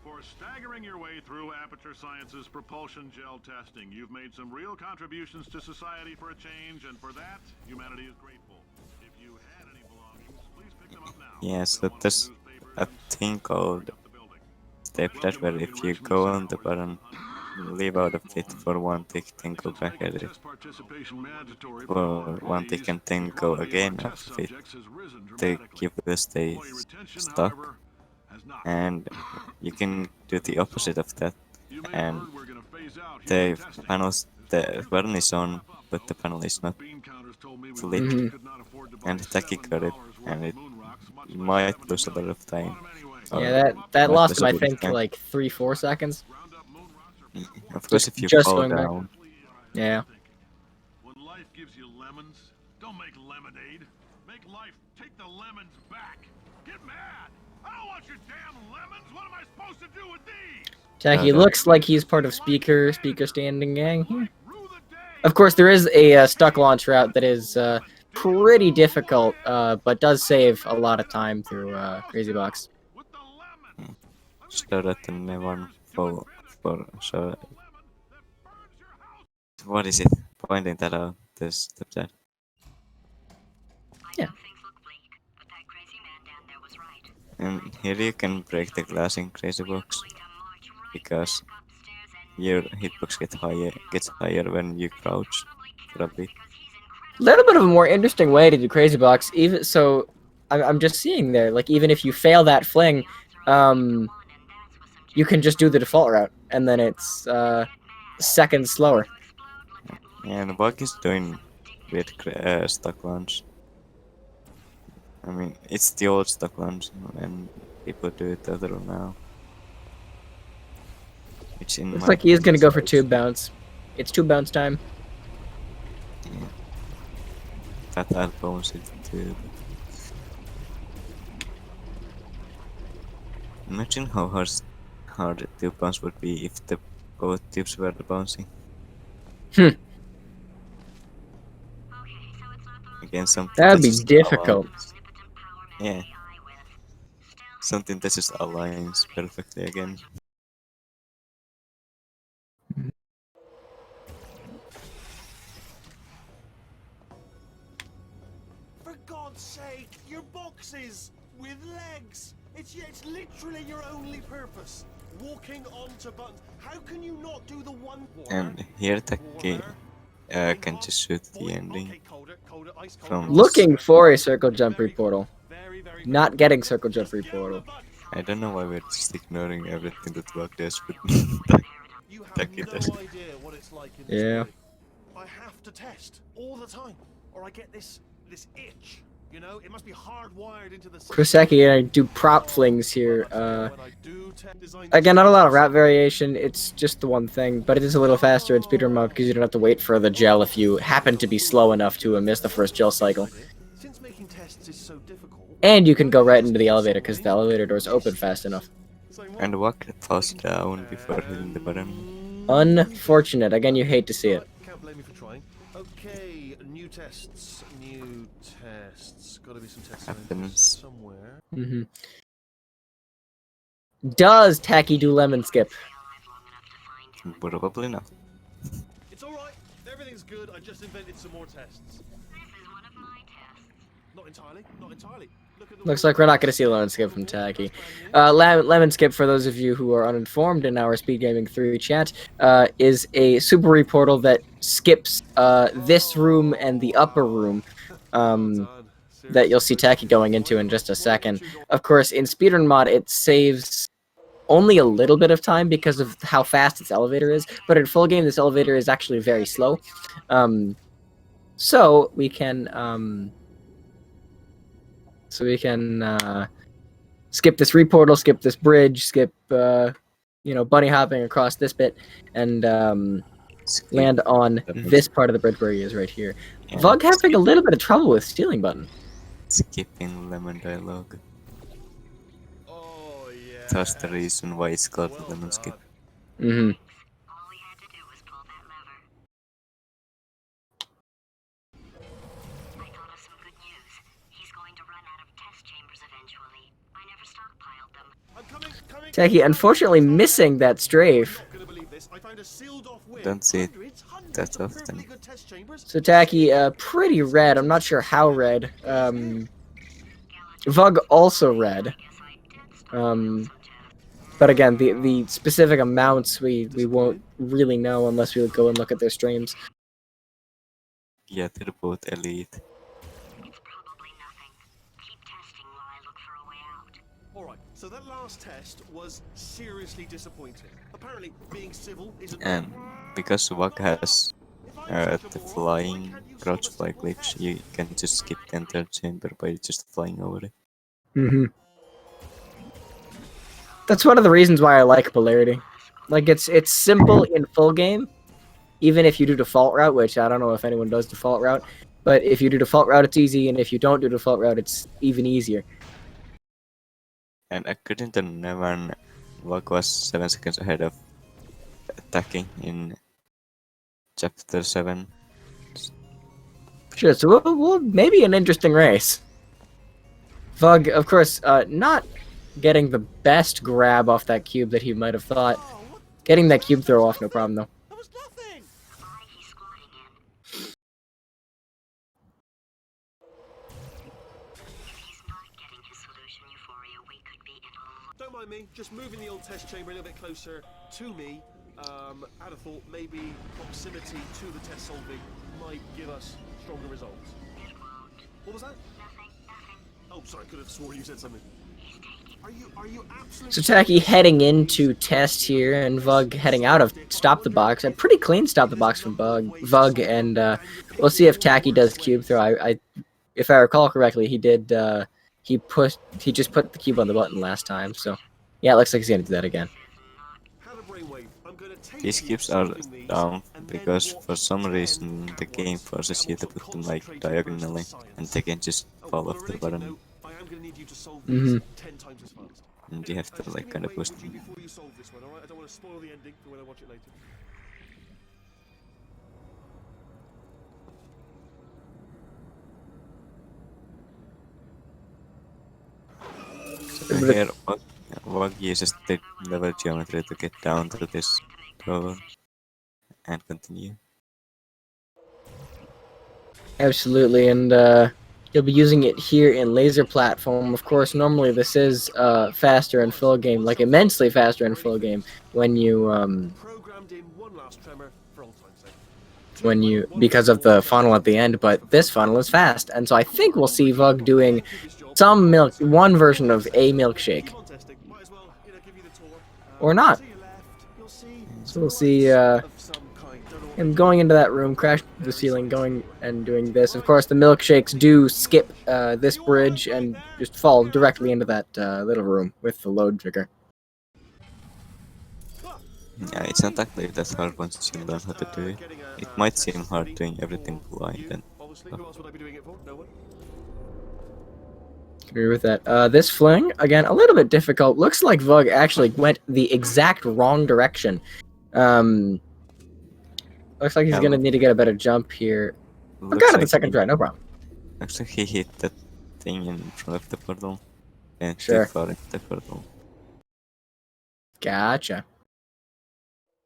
S2: For staggering your way through Aperture Science's propulsion gel testing, you've made some real contributions to society for a change, and for that, humanity is grateful. If you had any belongings, please pick them up now.
S1: Yeah, so there's a thing called step that where if you go on the button, leave out of it for 1 tick, then go back at it for 1 tick, and then go again out of it. The cube will stay stuck, and you can do the opposite of that, and the button is on, but the panel is not lit, and Taki got it, and it might lose a lot of time.
S4: Yeah, that lost him, I think, like 3-4 seconds.
S1: Of course, if you
S4: Just
S1: fall
S4: going back.
S1: down.
S4: Yeah.
S2: When life gives you lemons, don't make lemonade. Make life take the lemons back. Get mad. I don't want your damn lemons. What am I supposed to do with these?
S4: Tacky looks like he's part of speaker standing gang here. Of course, there is a stuck launch route that is pretty difficult, but does save a lot of time through Crazy Box.
S1: So that the one for so what is it? Pointing that out, this stepdad.
S4: Yeah.
S1: And here you can break the glass in Crazy Box because your hitbox gets higher when you crouch for a bit.
S4: A little bit of a more interesting way to do Crazy Box, even so. I'm just seeing there, like even if you fail that fling, you can just do the default route, and then it's seconds slower.
S1: And the bug is doing weird stuck launch. I mean, it's the old stuck launch, and people do it other now. Which in
S4: Looks
S1: my
S4: like he's gonna go for
S1: opinion is
S4: tube bounce. It's tube bounce time.
S1: yeah. That I'll bounce it too. Imagine how hard the tube bounce would be if the both tubes were bouncing.
S3: Okay, so it's not the most
S1: Again, something
S4: That'd
S1: that
S4: be
S1: just
S4: difficult.
S1: aligns.
S3: omnipotent power man
S1: Yeah.
S3: AI with. Still,
S1: Something that just aligns perfectly again.
S5: For God's sake, your boxes with legs. It's literally your only purpose. Walking onto buttons. How can you not do the one?
S1: And here Taki can just shoot the ending from
S4: Looking for a circle jump portal. Not getting circle jump portal.
S1: I don't know why we're just ignoring everything that VUG does, but
S5: You have
S1: Taki
S5: no
S1: does.
S5: idea what it's like in this
S4: Yeah.
S5: body. I have to test all the time, or I get this itch. You know, it must be hardwired into the system.
S4: Kruseki and I do prop flings here.
S5: When I do design
S4: Again, not a lot of route variation. It's just the one thing, but it is a little faster in speedrun mode because you don't have to wait for the gel if you happen to be slow enough to miss the first gel cycle.
S5: Since making tests is so difficult.
S4: And you can go right into the elevator because the elevator doors open fast enough.
S1: And VUG falls down before hitting the button.
S4: Unfortunate. Again, you hate to see it.
S5: Can't blame me for trying. Okay, new tests. New tests. Gotta be some tests
S1: Happens.
S5: somewhere.
S4: hmm Does Tacky do lemon skip?
S1: Probably not.
S5: It's alright. Everything's good. I just invented some more tests.
S3: this is one of my tests.
S5: Not entirely. Not entirely. Look at the
S4: Looks like we're not going to see a lemon skip from Tacky. Lemon skip, for those of you who are uninformed in our SpeedGaming 3 chat, is a super reportal that skips this room and the upper room. That you'll see Tacky going into in just a second. Of course, in speedrun mod, it saves only a little bit of time because of how fast its elevator is, but in full game, this elevator is actually very slow. So we can skip this reportal, skip this bridge, skip bunny hopping across this bit, and land on this part of the bridge where he is right here.
S1: Yeah,
S4: VUG having a little bit of trouble with stealing button.
S1: skipping lemon dialogue.
S5: Oh yeah.
S1: That's the reason why it's called lemon skip.
S4: Mm-hmm.
S3: All we had to do was pull that lever. I thought of some good news. He's going to run out of test chambers eventually. I never stockpiled them.
S5: I'm coming.
S4: Tacky, unfortunately, missing that strafe.
S5: Not gonna believe this. I found a sealed off way.
S1: Don't see it
S5: Hundreds
S1: that
S5: of
S1: often.
S5: perfectly good test chambers.
S4: So Tacky, pretty red. I'm not sure how red. VUG also red.
S3: Guess I did stockpile some tests.
S4: But again, the specific amounts we won't really know unless we go and look at their streams.
S1: Yeah, they're both elite.
S3: It's probably nothing. Keep testing while I look for a way out.
S5: Alright, so that last test was seriously disappointing. Apparently, being civil isn't.
S1: And because VUG has the flying crouch fly glitch, you can just skip the entire chamber by just flying over it.
S4: Mm-hmm. That's one of the reasons why I like polarity. Like it's simple in full game, even if you do default route, which I don't know if anyone does default route, but if you do default route, it's easy, and if you don't do default route, it's even easier.
S1: And according to Nevan, VUG was 7 seconds ahead of attacking in chapter 7.
S4: Sure, so we'll maybe an interesting race. VUG, of course, not getting the best grab off that cube that he might have thought.
S5: Oh, what?
S4: Getting that cube throw off, no problem though.
S5: That was nothing.
S3: Why he's squatting in. If he's not getting his solution euphoria, we could be in a lot.
S5: Don't mind me. Just moving the old test chamber a little bit closer to me. I'd have thought maybe proximity to the test solving might give us stronger results.
S3: It won't.
S5: What was that?
S3: Nothing.
S5: Oh, sorry. Could have sworn you said something.
S3: He's taking.
S5: Are you absolutely?
S4: So Tacky heading into test here, and VUG heading out of stop the box. A pretty clean stop the box from VUG, and we'll see if Tacky does cube throw. If I recall correctly, he did he just put the cube on the button last time. So yeah, it looks like he's gonna do that again.
S5: Had a brainwave. I'm gonna take
S1: These
S5: you
S1: cubes are
S5: solving these,
S1: down
S5: and then
S1: because
S5: watch
S1: for some
S5: the
S1: reason the game
S5: catwalks.
S1: forces
S5: And
S1: you
S5: we'll
S1: to put them
S5: concentrate
S1: like
S5: on burst
S1: diagonally,
S5: of science.
S1: and they can just
S5: Oh,
S1: fall
S5: on a
S1: off the
S5: related
S1: bottom,
S5: note, I am gonna need you to solve
S4: Mhm.
S5: these 10 times as fast.
S1: and you have to
S5: Just
S1: like
S5: give me
S1: kind
S5: a
S1: of
S5: wait
S1: push
S5: with you
S1: them.
S5: before you solve this one, alright? I don't want to spoil the ending for when I watch it later.
S1: So here, Vug uses the level geometry to get down to this tower and continue.
S4: Absolutely, and you'll be using it here in laser platform. Of course, normally this is faster in full game, like immensely faster in full game when you
S5: Programmed in one last tremor for old time's sake.
S4: because of the funnel at the end. But this funnel is fast, and so I think we'll see Vug doing one version of a milkshake,
S5: Keep on testing. Might as well, give you the tour.
S4: or not.
S5: To your left, you'll see
S4: So we'll see
S5: of some kind. Don't know what
S4: him going into that room, crash the ceiling, going and doing this. Of course, the milkshakes do skip this bridge and just fall directly into that little room with the load trigger.
S1: Yeah, it's not actually that hard once you learn how to do it. It might seem hard doing everything blind and
S5: Obviously, who else would I be doing it for? No one.
S4: Agree with that. This fling, again, a little bit difficult. Looks like Vug actually went the exact wrong direction. Looks like he's gonna need to get a better jump here. I
S1: looks
S4: got it
S1: like
S4: the second try, no problem.
S1: looks like he hit that thing in front of the portal and
S4: Sure.
S1: too far into the portal.
S4: Gotcha.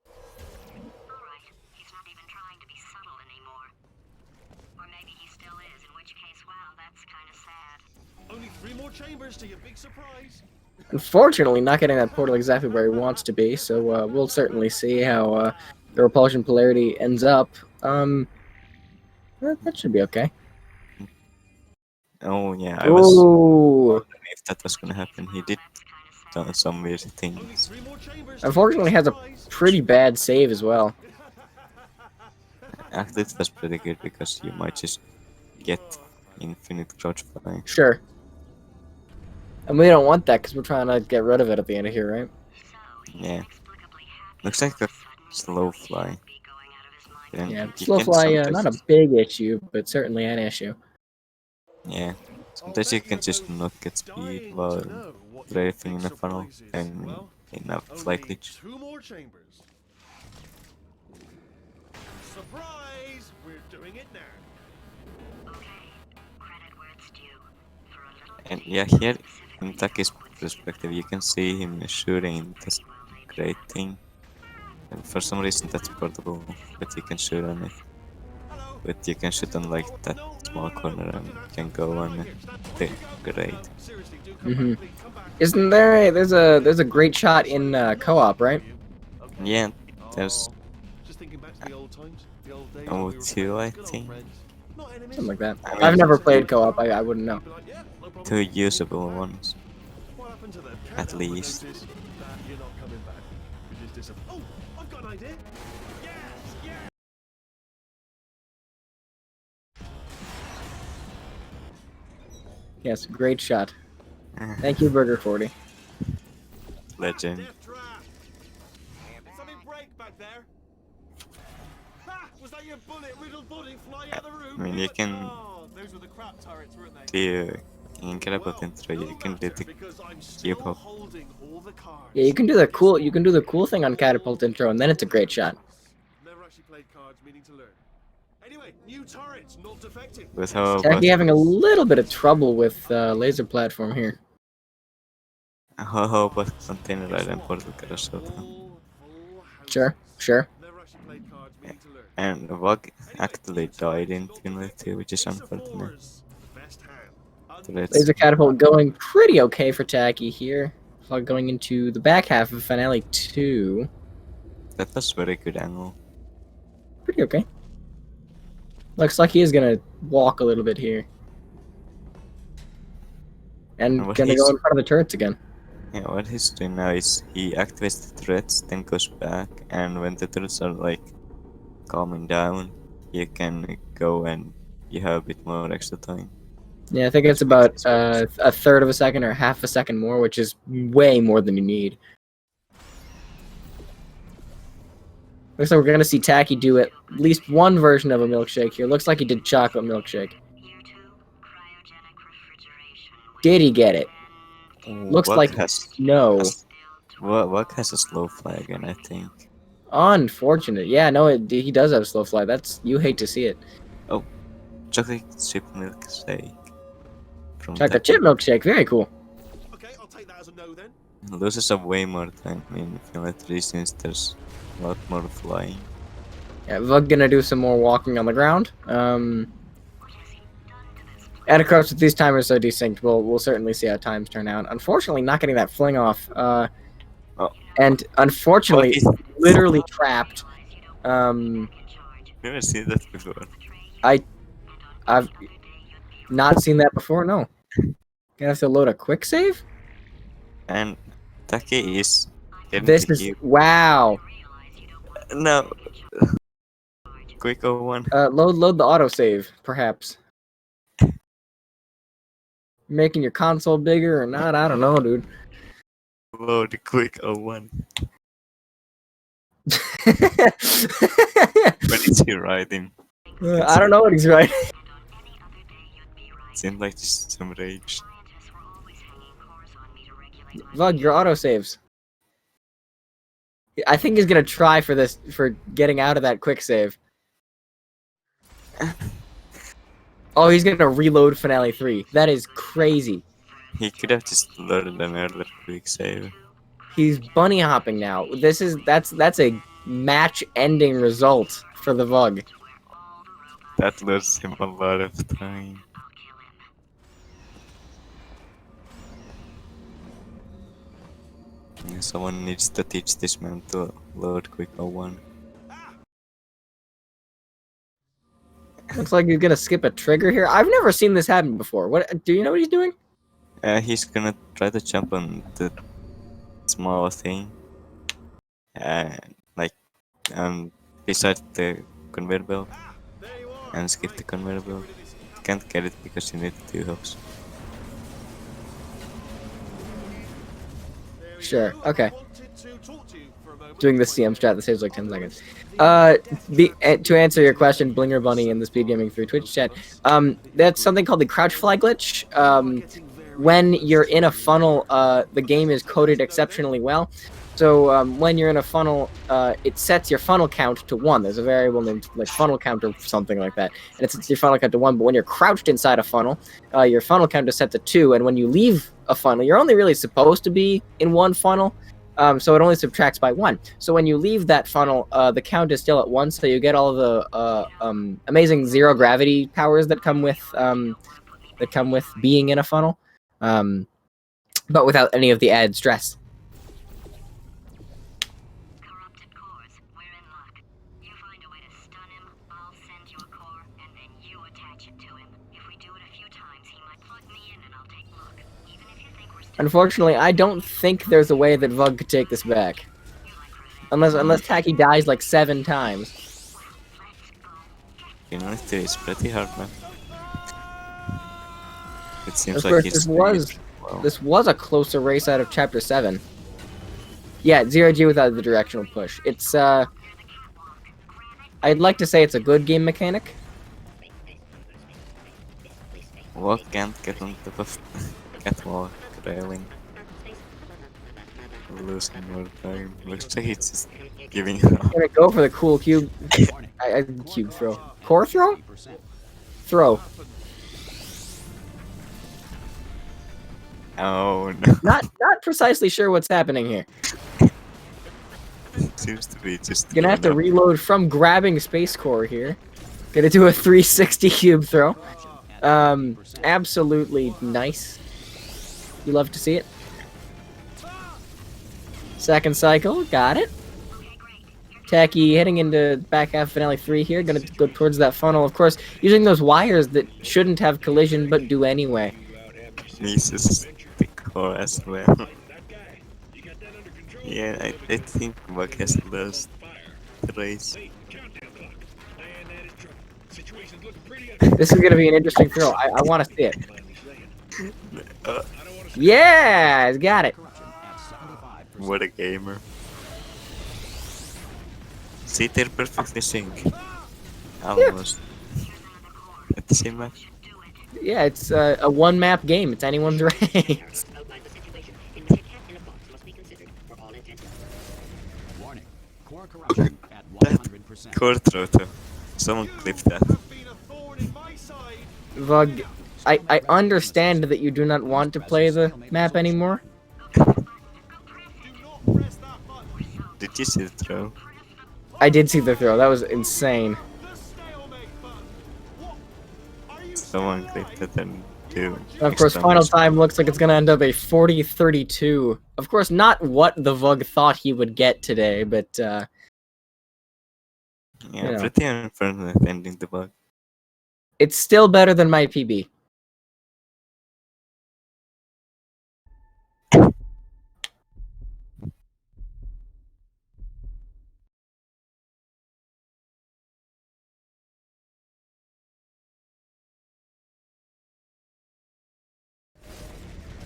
S3: Alright, he's not even trying to be subtle anymore. Or maybe he still is, in which case, well, that's kind of sad.
S5: Only 3 more chambers to your big surprise.
S4: Unfortunately, not getting that portal exactly where he wants to be, so we'll certainly see how the repulsion polarity ends up. That should be okay.
S1: Oh yeah, I was
S4: Ooh.
S1: wondering if that was gonna happen. He did some weird
S5: Only
S1: things.
S5: 3 more chambers. to your
S4: Unfortunately,
S5: big
S4: has a
S5: surprise.
S4: pretty bad save as well.
S1: Actually, it was pretty good because you might just get infinite crouch flying.
S4: Sure. And we don't want that because we're trying to get rid of it at the end of here, right?
S1: Yeah, looks like a slow fly. Then
S4: Yeah,
S1: you
S4: slow
S1: can
S4: fly,
S1: sometimes
S4: not a big issue, but certainly an issue.
S1: yeah, sometimes you can just not get speed while driving in a funnel and in a fly glitch.
S5: 2 more chambers. Surprise! We're doing it now.
S3: Okay, credit where it's due. For a little
S1: And yeah, here in Taki's perspective, you can see him shooting this great thing. And for some reason that's portable, but you can shoot on it. But you can shoot on like that small corner and you can go on the grate.
S5: Seriously, do
S4: Mhm.
S5: come back, please. Come back.
S4: Isn't there's a great shot in co-op, right?
S1: Yeah, there's
S5: Just thinking back to the old times, the old days.
S1: Oh,
S5: when we were
S1: two,
S5: friends,
S1: I
S5: good old
S1: think.
S5: friends. Not enemies.
S4: Something like that.
S1: I mean-
S4: I've never played co-op. I wouldn't know.
S5: Be like, yeah, no problem.
S1: two usable ones.
S5: What happened to them?
S1: At
S5: Can't help but
S1: least.
S5: notice that you're not coming back. Which is oh, I've got an idea. Yes, yes.
S4: Yes, great shot. Thank you, Burger 40.
S1: Legend.
S5: Death trap. Did something break back there? Ha! Was that your bullet-riddled body flying out of the room?
S1: I mean, you can
S5: Oh, those were the crap turrets, weren't they?
S1: do incredible intro. You can do the
S5: because I'm still
S1: keep up.
S5: holding all the cards.
S4: Yeah, you can do the cool thing on catapult intro, and then it's a great shot.
S5: Never actually played cards, meaning to learn. Anyway, new turrets, not defective.
S1: With how
S4: Jackie having a little bit of trouble with laser platform here.
S1: about container island portal carousel.
S4: Sure, sure.
S5: Never actually played cards, meaning to learn.
S1: And Vug actually died in Infinity, which is unfortunate.
S5: Best hand.
S1: So let's
S4: Laser catapult going pretty okay for Tacky here. Going into the back half of Finale 2.
S1: that was very good angle.
S4: Pretty okay. Looks like he is gonna walk a little bit here. And
S1: And what
S4: gonna
S1: he's-
S4: go in front of the turrets again.
S1: Yeah, what he's doing now is he activates the turrets, then goes back, and when the turrets are like calming down, you can go and you have a bit more extra time.
S4: Yeah, I think it's about a third of a second or half a second more, which is way more than you need. Looks like we're gonna see Tacky do at least one version of a milkshake here. Looks like he did chocolate milkshake. Did he get it? Looks
S1: Vug
S4: like
S1: has
S4: no.
S1: Vug has a slow flag, and I think.
S4: Unfortunate. Yeah, no, he does have slow fly. That's you hate to see it.
S1: Oh, chocolate chip milkshake. From
S4: Chocolate
S1: Tacky.
S4: chip milkshake, very cool.
S5: Okay, I'll take that as a no then.
S1: Loses up way more time. I mean, if you let 3 since there's a lot more flying.
S4: Yeah, Vug gonna do some more walking on the ground. And of course, with these timers so desynced, we'll certainly see how times turn out. Unfortunately, not getting that fling off. And unfortunately,
S1: he's-
S4: literally trapped.
S1: Never seen that before.
S4: I've not seen that before. No. Gonna have to load a quick save.
S1: And Taki is getting
S4: This
S1: the
S4: is
S1: cube.
S4: wow.
S1: No. Quick 01.
S4: Load the autosave, perhaps. Making your console bigger or not? I don't know, dude.
S1: Load quick 01.
S4: I
S1: When is he riding?
S4: don't know what he's writing.
S1: Seems like just some rage.
S4: Vug, your autosaves. I think he's gonna try for this for getting out of that quick save. Oh, he's gonna reload Finale 3. That is crazy.
S1: He could have just loaded an earlier quick save.
S4: He's bunny hopping now. That's a match-ending result for the Vug.
S1: That loses him a lot of time. Yeah, someone needs to teach this man to load quick 01.
S4: Looks like he's gonna skip a trigger here. I've never seen this happen before. What do you know what he's doing?
S1: He's gonna try to jump on the small thing. Like, beside the conveyor belt. And skip the conveyor belt. Can't get it because you need 2 hops.
S4: Sure. Okay.
S5: Wanted to talk to you for a moment.
S4: Doing the CM strat that saves like 10 seconds. To answer your question, Blinger Bunny in the SpeedGaming through Twitch chat, that's something called the crouch fly glitch. When you're in a funnel, the game is coded exceptionally well. So when you're in a funnel, it sets your funnel count to 1. There's a variable named like funnel count or something like that, and it sets your funnel count to 1. But when you're crouched inside a funnel, your funnel count is set to 2. And when you leave a funnel, you're only really supposed to be in one funnel. So it only subtracts by 1. So when you leave that funnel, the count is still at 1. So you get all of the amazing zero gravity powers that come with being in a funnel, but without any of the added stress.
S3: Corrupted cores, we're in luck. You find a way to stun him, I'll send you a core, and then you attach it to him. If we do it a few times, he might plug me in and I'll take a look. Even if you think we're still
S4: Unfortunately, I don't think there's a way that Vug could take this back, unless Tacky dies like 7 times.
S1: You know, it's pretty hard, man. It seems
S4: Of
S1: like
S4: course,
S1: he's
S4: this
S1: doing
S4: was
S1: it well.
S4: this was a closer race out of Chapter 7. Yeah, 0G without the directional push. It's I'd like to say it's a good game mechanic.
S1: Walk can't get on top of catwalk railing. Losing more time. Looks like he's just giving up.
S4: I'm gonna go for the cool cube. Cube throw. Core throw?
S6: 80%.
S4: Throw.
S1: Oh no.
S4: Not precisely sure what's happening here.
S1: Seems to be just
S4: Gonna have to
S1: giving up.
S4: reload from grabbing space core here. Gonna do a 360 cube throw. Absolutely nice. You love to see it. Second cycle, got it. Tacky heading into back half Finale 3 here. Gonna go towards that funnel, of course, using those wires that shouldn't have collision but do anyway.
S1: Misses the core as well. Yeah, I think Vug has lost the race.
S4: This is gonna be an interesting throw. I want to see it.
S1: Uh,
S4: Yeah, he's got it.
S1: what a gamer. See, they're perfectly synced. Almost. At the same match.
S4: Yeah, it's a one map game. It's anyone's race.
S6: Warning. Core corruption at 100%.
S1: Core throw too. Someone clip that.
S4: Vug, I understand that you do not want to play the map anymore.
S1: Did you see the throw?
S4: I did see the throw. That was insane.
S1: Someone clipped it and do.
S4: Of course, final time looks like it's going to end up a 40-32. Of course, not what the Vug thought he would get today, but
S1: Yeah,
S4: you know.
S1: pretty unfortunate ending the bug.
S4: It's still better than my PB.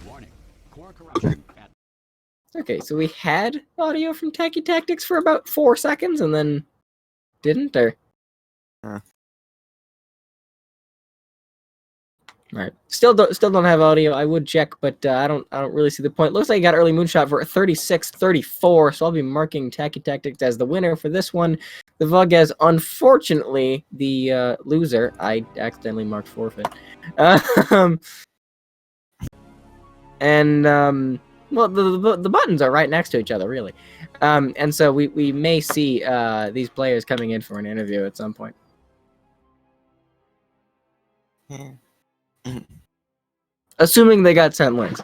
S6: Warning. Core corruption at
S4: Okay, so we had audio from Tacky Tactics for about 4 seconds and then didn't, or?
S1: Huh.
S4: Alright. Still don't have audio. I would check, but I don't really see the point. Looks like he got early moonshot for 36-34, so I'll be marking Tacky Tactics as the winner for this one. The Vug as, unfortunately, the loser. I accidentally marked forfeit. Well, the buttons are right next to each other, really. And so we may see these players coming in for an interview at some point.
S1: Yeah.
S4: Assuming they got sent links.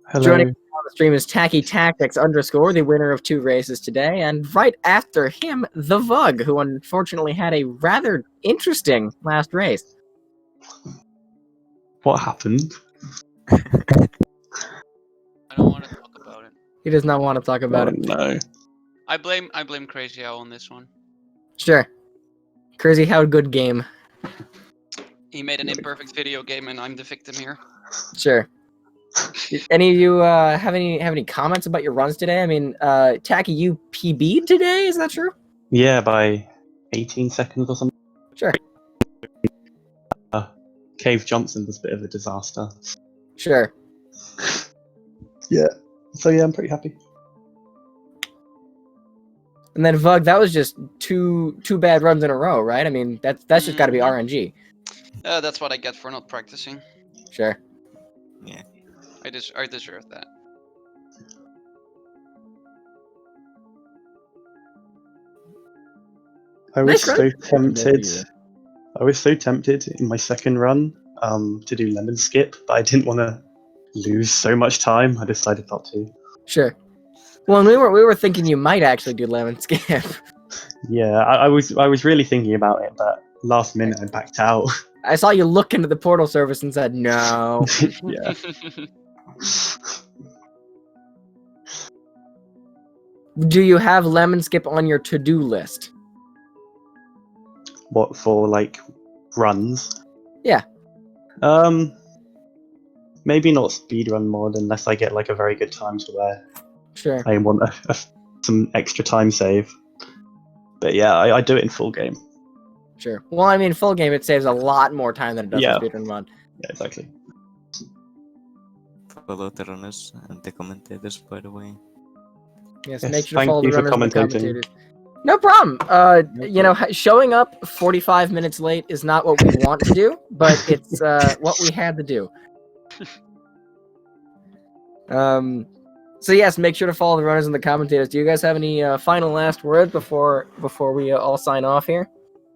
S7: Hello.
S4: Joining me on the stream is Tacky Tactics _, the winner of 2 races today, and right after him, theVug, who unfortunately had a rather interesting last race.
S7: What happened?
S8: I don't want to talk about it.
S4: He does not want to talk about it.
S7: No.
S8: I blame Crazy Owl on this one.
S4: Sure. Crazy how good game.
S8: He made an imperfect video game, and I'm the victim here.
S4: Sure. Any of you have any comments about your runs today? I mean, Tacky, you PB'd today, is that true?
S7: Yeah, by 18 seconds or something.
S4: Sure.
S7: Cave Johnson was a bit of a disaster.
S4: Sure.
S7: Yeah. So yeah, I'm pretty happy.
S4: And then Vug, that was just two bad runs in a row, right? I mean, that's just got to be RNG.
S8: That's what I get for not practicing.
S4: Sure.
S1: Yeah.
S8: I deserve that.
S7: I was
S4: Nice
S7: so
S4: run.
S7: tempted. I was so tempted in my second run to do lemon skip, but I didn't want to lose so much time. I decided not to.
S4: Sure. Well, and we were thinking you might actually do lemon skip.
S7: Yeah, I was really thinking about it, but last minute I backed out.
S4: I saw you look into the portal service and said no.
S7: Yeah.
S4: Do you have lemon skip on your to-do list?
S7: What, for like runs?
S4: Yeah.
S7: Maybe not speedrun mod unless I get like a very good time to where
S4: Sure.
S7: I want some extra time save. But yeah, I do it in full game.
S4: Sure. Well, I mean, full game, it saves a lot more time than it does
S7: Yeah.
S4: in speedrun mod.
S7: Yeah, exactly.
S1: Follow the runners and the commentators, by the way.
S4: Yes,
S7: Yes,
S4: make sure to
S7: thank
S4: follow the
S7: you for
S4: runners and the
S7: commentating.
S4: commentators. No problem. You know, showing up 45 minutes late is not what we want to do, but it's what we had to do. So yes, make sure to follow the runners and the commentators. Do you guys have any final last words before we all sign off here?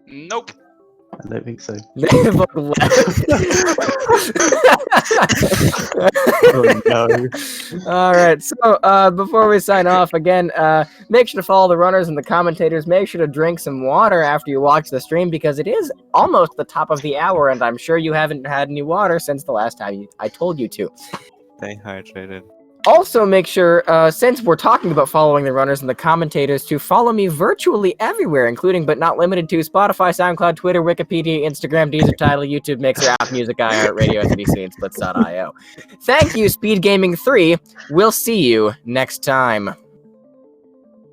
S8: Nope.
S7: I don't think so.
S4: They both left.
S7: Oh no.
S4: All right. So before we sign off again, make sure to follow the runners and the commentators. Make sure to drink some water after you watch the stream because it is almost the top of the hour, and I'm sure you haven't had any water since the last time I told you to.
S1: Stay hydrated.
S4: Also, make sure, since we're talking about following the runners and the commentators, to follow me virtually everywhere, including but not limited to Spotify, SoundCloud, Twitter, Wikipedia, Instagram, Deezer, Tidal, YouTube, Mixer, App Music, iHeartRadio, SBC, and Splits.io. Thank you, SpeedGaming 3. We'll see you next time.